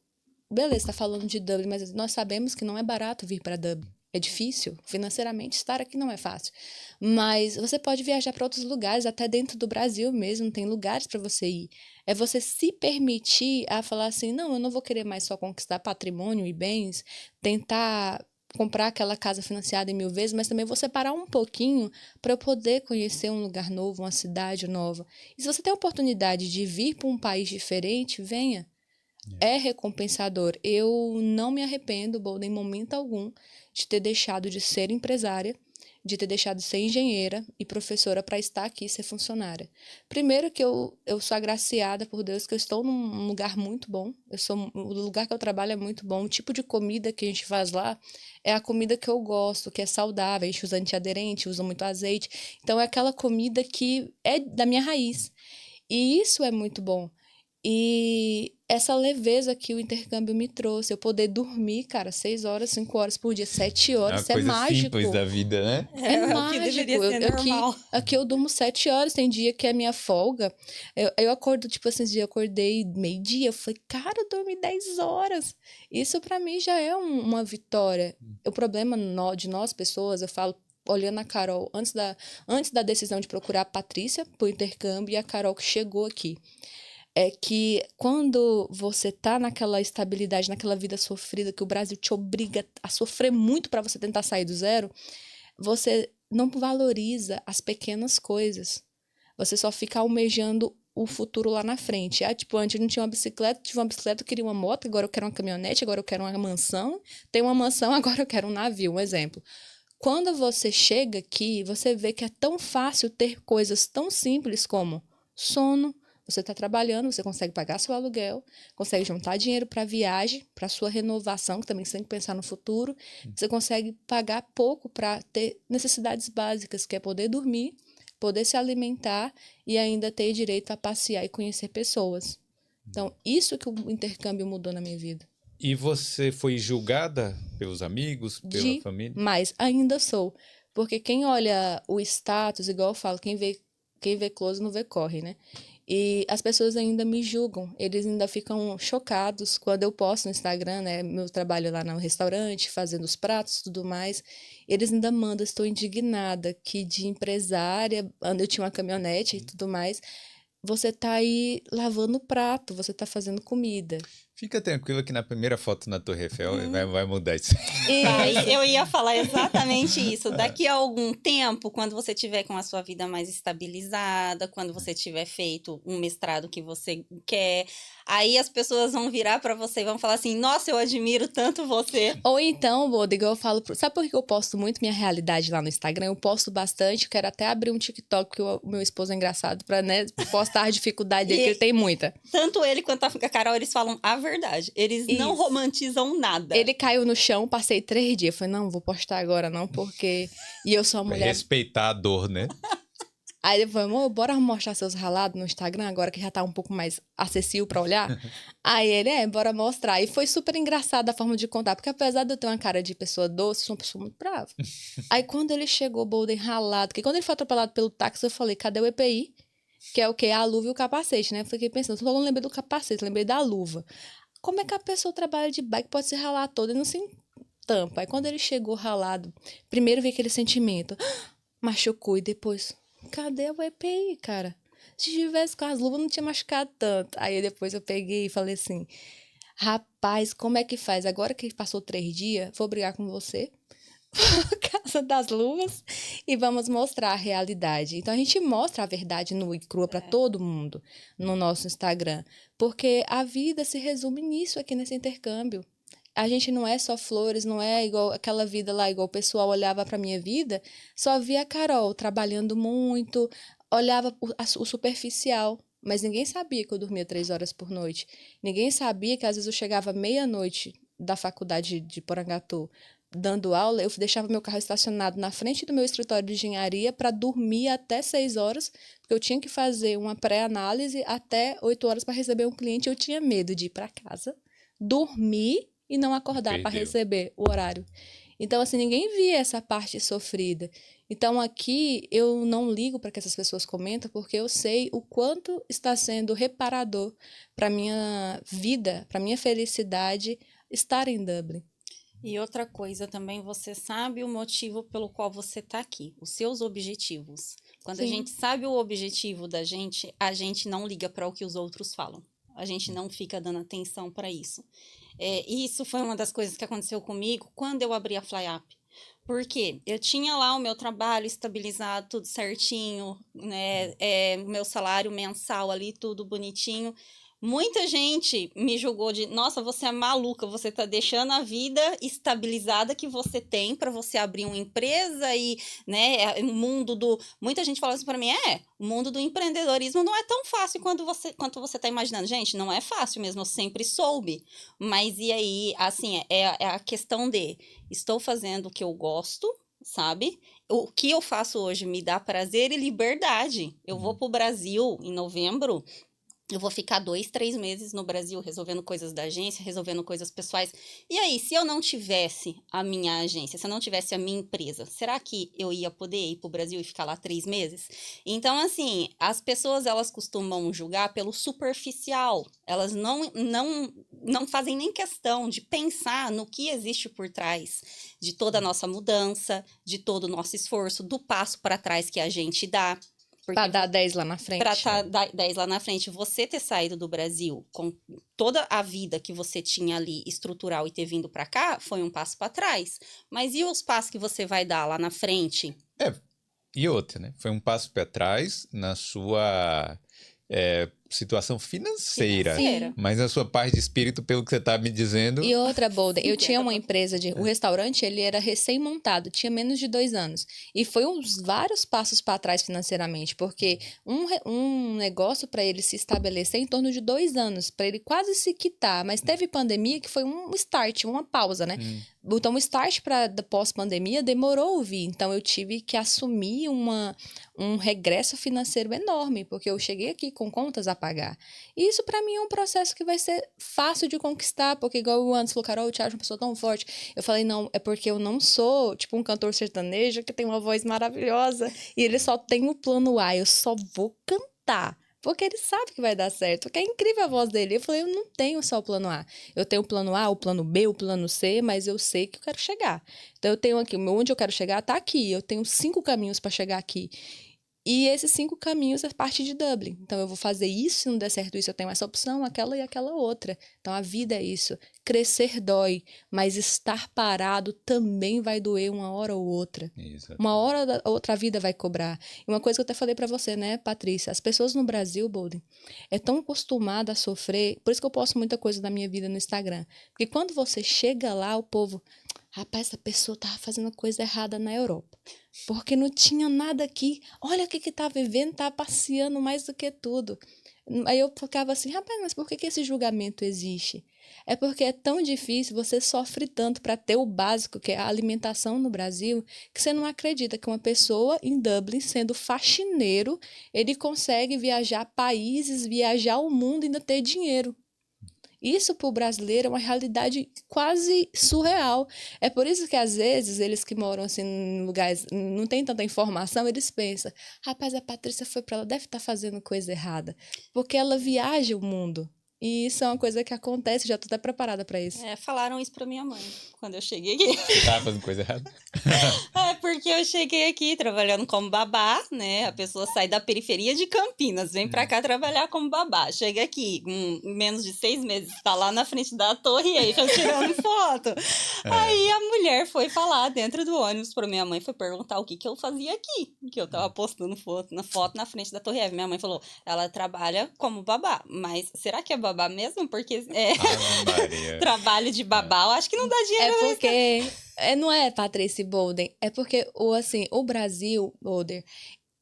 beleza, tá falando de Dublin, mas nós sabemos que não é barato vir para Dublin. É difícil, financeiramente, estar aqui não é fácil. Mas você pode viajar para outros lugares, até dentro do Brasil mesmo, tem lugares para você ir. É você se permitir a falar assim, não, eu não vou querer mais só conquistar patrimônio e bens, tentar comprar aquela casa financiada em 1000 vezes, mas também vou separar um pouquinho para eu poder conhecer um lugar novo, uma cidade nova. E se você tem a oportunidade de vir para um país diferente, venha. É recompensador. Eu não me arrependo, Bolda, em momento algum, de ter deixado de ser empresária, de ter deixado de ser engenheira e professora para estar aqui e ser funcionária. Primeiro que eu sou agraciada por Deus, que eu estou num lugar muito bom. O lugar que eu trabalho é muito bom. O tipo de comida que a gente faz lá é a comida que eu gosto, que é saudável. A gente usa antiaderente, usa muito azeite. Então, é aquela comida que é da minha raiz. E isso é muito bom. E essa leveza que o intercâmbio me trouxe, eu poder dormir, cara, 6 horas, 5 horas por dia, 7 É uma horas, isso é coisa mágico. simples da vida, né? É o que mágico. deveria ser normal. Aqui eu durmo 7 horas, tem dia que é minha folga. Eu acordo, tipo assim, esse dia eu acordei meio-dia, eu falei, cara, eu dormi 10 horas. Isso pra mim já é uma vitória. O problema de nós, pessoas, eu falo, olhando a Carol, antes da decisão de procurar a Patrícia pro intercâmbio e a Carol que chegou aqui. É que quando você tá naquela estabilidade, naquela vida sofrida, que o Brasil te obriga a sofrer muito para você tentar sair do zero, você não valoriza as pequenas coisas. Você só fica almejando o futuro lá na frente. Ah, tipo, antes eu não tinha uma bicicleta, tive uma bicicleta, eu queria uma moto, agora eu quero uma caminhonete, agora eu quero uma mansão. Tenho uma mansão, agora eu quero um navio, um exemplo. Quando você chega aqui, você vê que é tão fácil ter coisas tão simples como sono. Você está trabalhando, você consegue pagar seu aluguel, consegue juntar dinheiro para viagem, para sua renovação, que também você tem que pensar no futuro. Você consegue pagar pouco para ter necessidades básicas, que é poder dormir, poder se alimentar e ainda ter direito a passear e conhecer pessoas. Então, isso que o intercâmbio mudou na minha vida. E você foi julgada pelos amigos, pela família? Mas ainda sou. Porque quem olha o status, igual eu falo, quem vê close não vê corre, né? E as pessoas ainda me julgam, eles ainda ficam chocados quando eu posto no Instagram, né, meu trabalho lá no restaurante, fazendo os pratos e tudo mais. Eles ainda mandam, estou indignada que de empresária, eu tinha uma caminhonete e tudo mais, você tá aí lavando prato, você tá fazendo comida. Fica tranquilo que na primeira foto na Torre Eiffel vai mudar isso. Vai, eu ia falar exatamente isso. Daqui a algum tempo, quando você tiver com a sua vida mais estabilizada, quando você tiver feito um mestrado que você quer, aí as pessoas vão virar pra você e vão falar assim, nossa, eu admiro tanto você. Ou então, Boda, igual eu falo, sabe por que eu posto muito minha realidade lá no Instagram? Eu posto bastante, eu quero até abrir um TikTok, que o meu esposo é engraçado, pra, né, postar a dificuldade dele, que ele tem muita. Tanto ele quanto a Carol, eles falam a verdade. Eles não romantizam nada. Ele caiu no chão, passei 3 dias. Falei, não vou postar agora não, porque... E eu sou uma mulher... Respeitar a dor, né? Aí ele falou, amor, bora mostrar seus ralados no Instagram, agora que já tá um pouco mais acessível pra olhar. Aí ele, bora mostrar. E foi super engraçado a forma de contar, porque apesar de eu ter uma cara de pessoa doce, eu sou uma pessoa muito brava. Aí quando ele chegou, Bolden ralado, porque quando ele foi atropelado pelo táxi, eu falei, cadê o EPI? Que é o quê? A luva e o capacete, né? Eu fiquei pensando, eu não lembrei do capacete, lembrei da luva. Como é que a pessoa trabalha de bike, pode se ralar toda e não se tampa? Aí quando ele chegou ralado, primeiro veio aquele sentimento, machucou, e depois, cadê o EPI, cara? Se tivesse com as luvas, não tinha machucado tanto. Aí depois eu peguei e falei assim, rapaz, como é que faz? Agora que passou 3 dias, vou brigar com você por causa das luvas e vamos mostrar a realidade. Então a gente mostra a verdade nua e crua para todo mundo no nosso Instagram, porque a vida se resume nisso aqui nesse intercâmbio. A gente não é só flores, não é igual aquela vida lá, igual o pessoal olhava para minha vida, só via a Carol trabalhando muito, olhava o superficial, mas ninguém sabia que eu dormia 3 horas por noite. Ninguém sabia que às vezes eu chegava meia-noite da faculdade de Porangatu dando aula, eu deixava meu carro estacionado na frente do meu escritório de engenharia para dormir até 6 horas, porque eu tinha que fazer uma pré-análise até 8 horas para receber um cliente. Eu tinha medo de ir para casa, dormir e não acordar para Perdeu. receber o horário. Então, assim, ninguém via essa parte sofrida. Então, aqui eu não ligo para que essas pessoas comentam, porque eu sei o quanto está sendo reparador para minha vida, para minha felicidade estar em Dublin. E outra coisa também, você sabe o motivo pelo qual você está aqui, os seus objetivos. Quando a Sim. gente sabe o objetivo da gente, a gente não liga para o que os outros falam. A gente não fica dando atenção para isso. E isso foi uma das coisas que aconteceu comigo quando eu abri a FlyUp. Porque eu tinha lá o meu trabalho estabilizado, tudo certinho, né? O meu salário mensal ali, tudo bonitinho. Muita gente me julgou de, nossa, você é maluca, você tá deixando a vida estabilizada que você tem para você abrir uma empresa e, né, o mundo do... Muita gente fala assim para mim, o mundo do empreendedorismo não é tão fácil quanto você tá imaginando. Gente, não é fácil mesmo, eu sempre soube. Mas e aí, assim, é a questão de, estou fazendo o que eu gosto, sabe? O que eu faço hoje me dá prazer e liberdade. Eu vou pro Brasil em novembro. Eu vou ficar 2, 3 meses no Brasil resolvendo coisas da agência, resolvendo coisas pessoais. E aí, se eu não tivesse a minha agência, se eu não tivesse a minha empresa, será que eu ia poder ir para o Brasil e ficar lá 3 meses? Então, assim, as pessoas, elas costumam julgar pelo superficial. Elas não fazem nem questão de pensar no que existe por trás de toda a nossa mudança, de todo o nosso esforço, do passo para trás que a gente dá. Para dar 10 lá na frente. Para dar 10 lá na frente, você ter saído do Brasil com toda a vida que você tinha ali estrutural e ter vindo para cá, foi um passo para trás. Mas e os passos que você vai dar lá na frente? E outra, né? Foi um passo para trás na sua situação financeira. Financeira. Mas na sua paz de espírito, pelo que você tá me dizendo... E outra, Bolden, eu tinha uma empresa o restaurante, ele era recém-montado, tinha menos de 2 anos. E foi uns vários passos para trás financeiramente, porque um negócio para ele se estabelecer em torno de 2 anos, para ele quase se quitar. Mas teve pandemia que foi um start, uma pausa, né? Então, o start para pós-pandemia demorou a vir. Então, eu tive que assumir um regresso financeiro enorme, porque eu cheguei aqui com contas a pagar. E isso, para mim, é um processo que vai ser fácil de conquistar, porque, igual o Anderson falou, Carol, o Thiago é uma pessoa tão forte. Eu falei, não, é porque eu não sou, tipo, um cantor sertanejo que tem uma voz maravilhosa e ele só tem o plano A, eu só vou cantar. Porque ele sabe que vai dar certo, porque é incrível a voz dele. Eu falei, eu não tenho só o plano A. Eu tenho o plano A, o plano B, o plano C, mas eu sei que eu quero chegar. Então, eu tenho aqui, onde eu quero chegar tá aqui. Eu tenho 5 caminhos para chegar aqui. E esses 5 caminhos é parte de Dublin. Então, eu vou fazer isso, se não der certo isso, eu tenho essa opção, aquela e aquela outra. Então, a vida é isso. Crescer dói, mas estar parado também vai doer uma hora ou outra. Exatamente. Uma hora ou outra a vida vai cobrar. E uma coisa que eu até falei pra você, né, Patrícia? As pessoas no Brasil, Bolden, é tão acostumada a sofrer. Por isso que eu posto muita coisa da minha vida no Instagram. Porque quando você chega lá, o povo... Rapaz, essa pessoa tava fazendo coisa errada na Europa. Porque não tinha nada aqui. Olha o que tá vivendo, tá passeando mais do que tudo. Aí eu ficava assim, rapaz, mas por que esse julgamento existe? É porque é tão difícil, você sofre tanto para ter o básico, que é a alimentação no Brasil, que você não acredita que uma pessoa em Dublin, sendo faxineiro, ele consegue viajar países, viajar o mundo e ainda ter dinheiro. Isso para o brasileiro é uma realidade quase surreal. É por isso que, às vezes, eles que moram assim, em lugares não tem tanta informação, eles pensam, rapaz, a Patrícia foi para lá, deve estar fazendo coisa errada. Porque ela viaja o mundo. E isso é uma coisa que acontece, já estou até preparada para isso. Falaram isso pra minha mãe quando eu cheguei aqui. Você tava fazendo coisa errada? Porque eu cheguei aqui trabalhando como babá, né? A pessoa sai da periferia de Campinas, vem pra cá trabalhar como babá. Chega aqui, menos de 6 meses, tá lá na frente da Torre Eiffel tirando foto. Aí a mulher foi falar dentro do ônibus pra minha mãe, foi perguntar o que eu fazia aqui. Que eu tava postando foto na frente da Torre Eiffel. Minha mãe falou, ela trabalha como babá, mas será que é babá mesmo? Porque trabalho de babá, eu acho que não dá dinheiro. É porque... não é, Patrícia Bolden, é porque o Brasil, Bolden,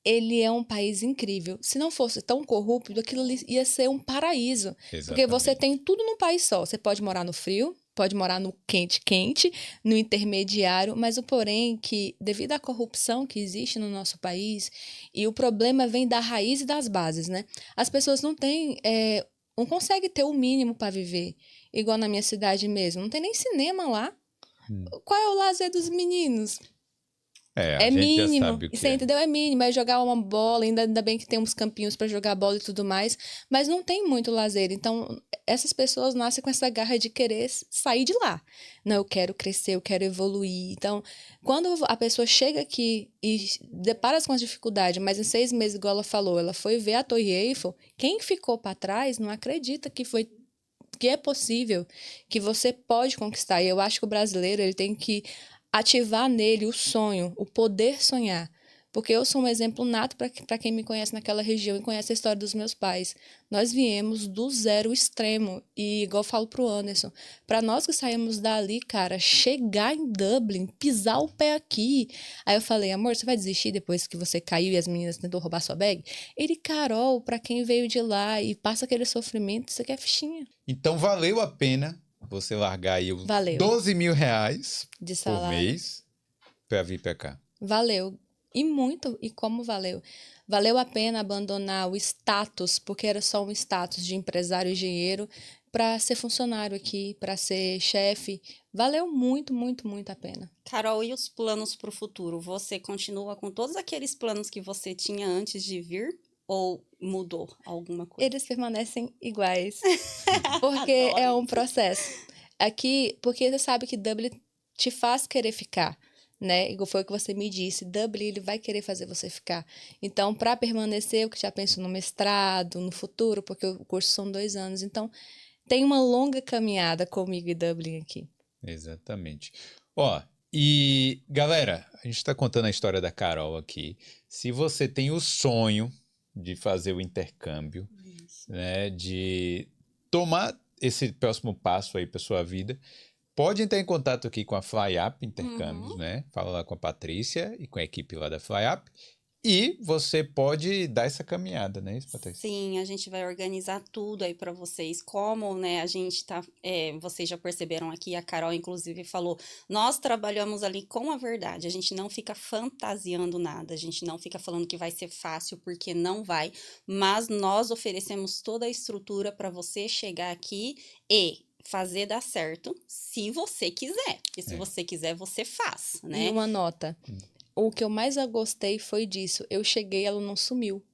ele é um país incrível. Se não fosse tão corrupto, aquilo ali ia ser um paraíso. Exatamente. Porque você tem tudo num país só. Você pode morar no frio, pode morar no quente, no intermediário, mas o porém que, devido à corrupção que existe no nosso país, e o problema vem da raiz e das bases, né? As pessoas não conseguem ter o mínimo para viver. igual na minha cidade mesmo. Não tem nem cinema lá. Hum. Qual é o lazer dos meninos? A É gente já mínimo, sabe o que você é. entendeu? É mínimo, é jogar uma bola, ainda bem que tem uns campinhos para jogar bola e tudo mais, mas não tem muito lazer. Então, essas pessoas nascem com essa garra de querer sair de lá. Não, eu quero crescer, eu quero evoluir. Então, quando a pessoa chega aqui e depara com as dificuldades, mas em 6 meses, igual ela falou, ela foi ver a Torre Eiffel, quem ficou para trás não acredita que é possível, que você pode conquistar. E eu acho que o brasileiro ele tem que ativar nele o sonho, o poder sonhar. Porque eu sou um exemplo nato para quem me conhece naquela região e conhece a história dos meus pais. Nós viemos do zero extremo. E, igual eu falo pro Anderson, para nós que saímos dali, cara, chegar em Dublin, pisar o pé aqui. Aí eu falei, amor, você vai desistir depois que você caiu e as meninas tentou roubar sua bag? Ele, Carol, para quem veio de lá e passa aquele sofrimento, você quer fichinha. Então valeu a pena você largar aí os Valeu. 12 mil reais De por salário. mês pra vir pra cá. Valeu. E muito. E como valeu? Valeu a pena abandonar o status, porque era só um status de empresário e engenheiro, para ser funcionário aqui, para ser chefe. Valeu muito, muito, muito a pena. Carol, e os planos para o futuro? Você continua com todos aqueles planos que você tinha antes de vir? Ou mudou alguma coisa? Eles permanecem iguais. Porque é um processo. Aqui, porque você sabe que Dublin te faz querer ficar, né? Igual foi o que você me disse, Dublin ele vai querer fazer você ficar. Então, para permanecer, eu que já penso no mestrado, no futuro, porque o curso são 2 anos. Então, tem uma longa caminhada comigo e Dublin aqui. Exatamente. Ó, e galera, a gente tá contando a história da Carol aqui. Se você tem o sonho de fazer o intercâmbio, né, de tomar esse próximo passo aí para sua vida, pode entrar em contato aqui com a FlyUp Intercâmbios, né? Fala lá com a Patrícia e com a equipe lá da FlyUp. E você pode dar essa caminhada, né, isso, Patrícia? Sim, a gente vai organizar tudo aí para vocês. Como, né, a gente tá, vocês já perceberam aqui, a Carol inclusive falou, nós trabalhamos ali com a verdade, a gente não fica fantasiando nada, a gente não fica falando que vai ser fácil, porque não vai, mas nós oferecemos toda a estrutura para você chegar aqui e fazer dar certo, se você quiser. E se você quiser, você faz, né? E uma nota. O que eu mais gostei foi disso. Eu cheguei, ela não sumiu.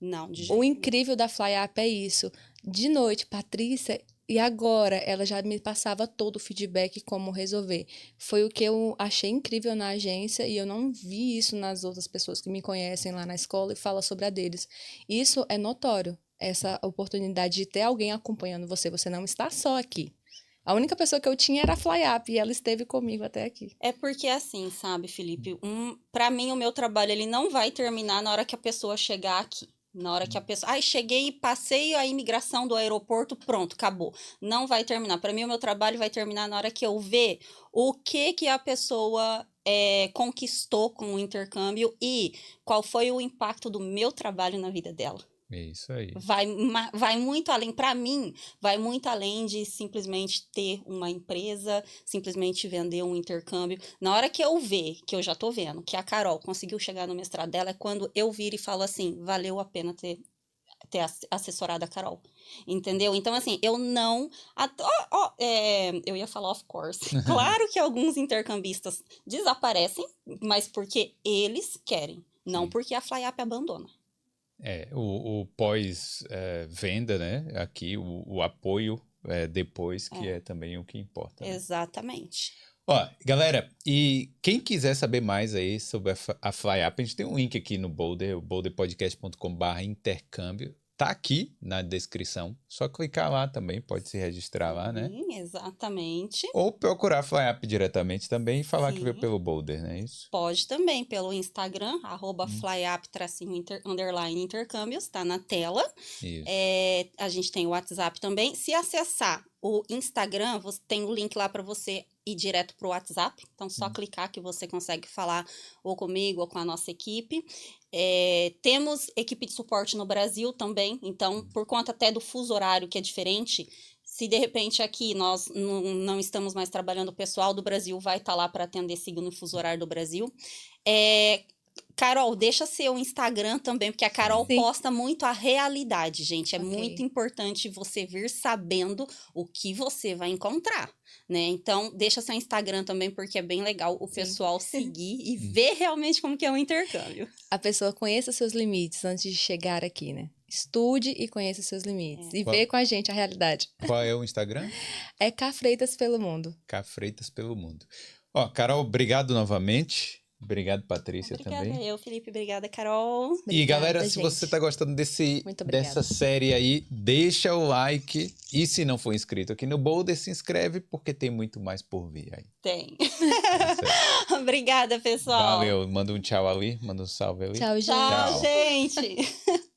Não, de O jeito incrível da FlyUp é isso. De noite, Patrícia, e agora ela já me passava todo o feedback como resolver. Foi o que eu achei incrível na agência e eu não vi isso nas outras pessoas que me conhecem lá na escola e falam sobre a deles. Isso é notório, essa oportunidade de ter alguém acompanhando você. Você não está só aqui. A única pessoa que eu tinha era a FlyUp e ela esteve comigo até aqui. É porque assim, sabe, Felipe, para mim o meu trabalho ele não vai terminar na hora que a pessoa chegar aqui. Na hora que a pessoa, cheguei e passei a imigração do aeroporto, pronto, acabou. Não vai terminar. Para mim o meu trabalho vai terminar na hora que eu ver o que a pessoa conquistou com o intercâmbio e qual foi o impacto do meu trabalho na vida dela. É isso aí. Vai muito além, para mim, vai muito além de simplesmente ter uma empresa, simplesmente vender um intercâmbio. Na hora que eu ver, que eu já tô vendo, que a Carol conseguiu chegar no mestrado dela, é quando eu viro e falo assim, valeu a pena ter assessorado a Carol, entendeu? Então, assim, eu não... eu ia falar of course. Claro que alguns intercambistas desaparecem, mas porque eles querem, não porque a FlyUp abandona. O pós-venda, né? Aqui, o apoio depois, que é também o que importa. Né? Exatamente. Ó, galera, e quem quiser saber mais aí sobre a FlyUp, a gente tem um link aqui no Boulder, o boulderpodcast.com/intercâmbio. Tá aqui na descrição. Só clicar lá também, pode se registrar lá, né? Sim, exatamente. Ou procurar a FlyUp diretamente também e falar que veio Sim. pelo Boulder, não é isso? Pode também, pelo Instagram, @flyup_intercâmbios, tá na tela. Isso. A gente tem o WhatsApp também. Se acessar o Instagram, você tem o link lá para você ir direto pro WhatsApp. Então, só clicar que você consegue falar ou comigo ou com a nossa equipe. Temos equipe de suporte no Brasil também. Então, por conta até do fuso horário que é diferente, se de repente aqui nós não estamos mais trabalhando, o pessoal do Brasil vai estar lá para atender seguindo o fuso horário do Brasil. Carol, deixa seu Instagram também, porque a Carol Sim. posta muito a realidade, gente. É Ok. muito importante você vir sabendo o que você vai encontrar, né? Então, deixa seu Instagram também, porque é bem legal o Sim. pessoal seguir e ver realmente como que é o intercâmbio. A pessoa conheça seus limites antes de chegar aqui, né? Estude e conheça seus limites. E Qual- vê com a gente a realidade. Qual é o Instagram? É Cá Freitas pelo Mundo. Cá Freitas pelo Mundo. Ó, Carol, obrigado novamente. Obrigado, Patrícia, Obrigada também. eu, Felipe. Obrigada, Carol. E galera, Obrigada, se você gente. tá gostando Muito obrigada. dessa série aí, deixa o like. E se não for inscrito aqui no Boulder, se inscreve, porque tem muito mais por vir aí. Tem. É isso aí. Obrigada, pessoal. Valeu, manda um tchau ali, manda um salve ali. Tchau, gente. Tchau, Tchau. gente.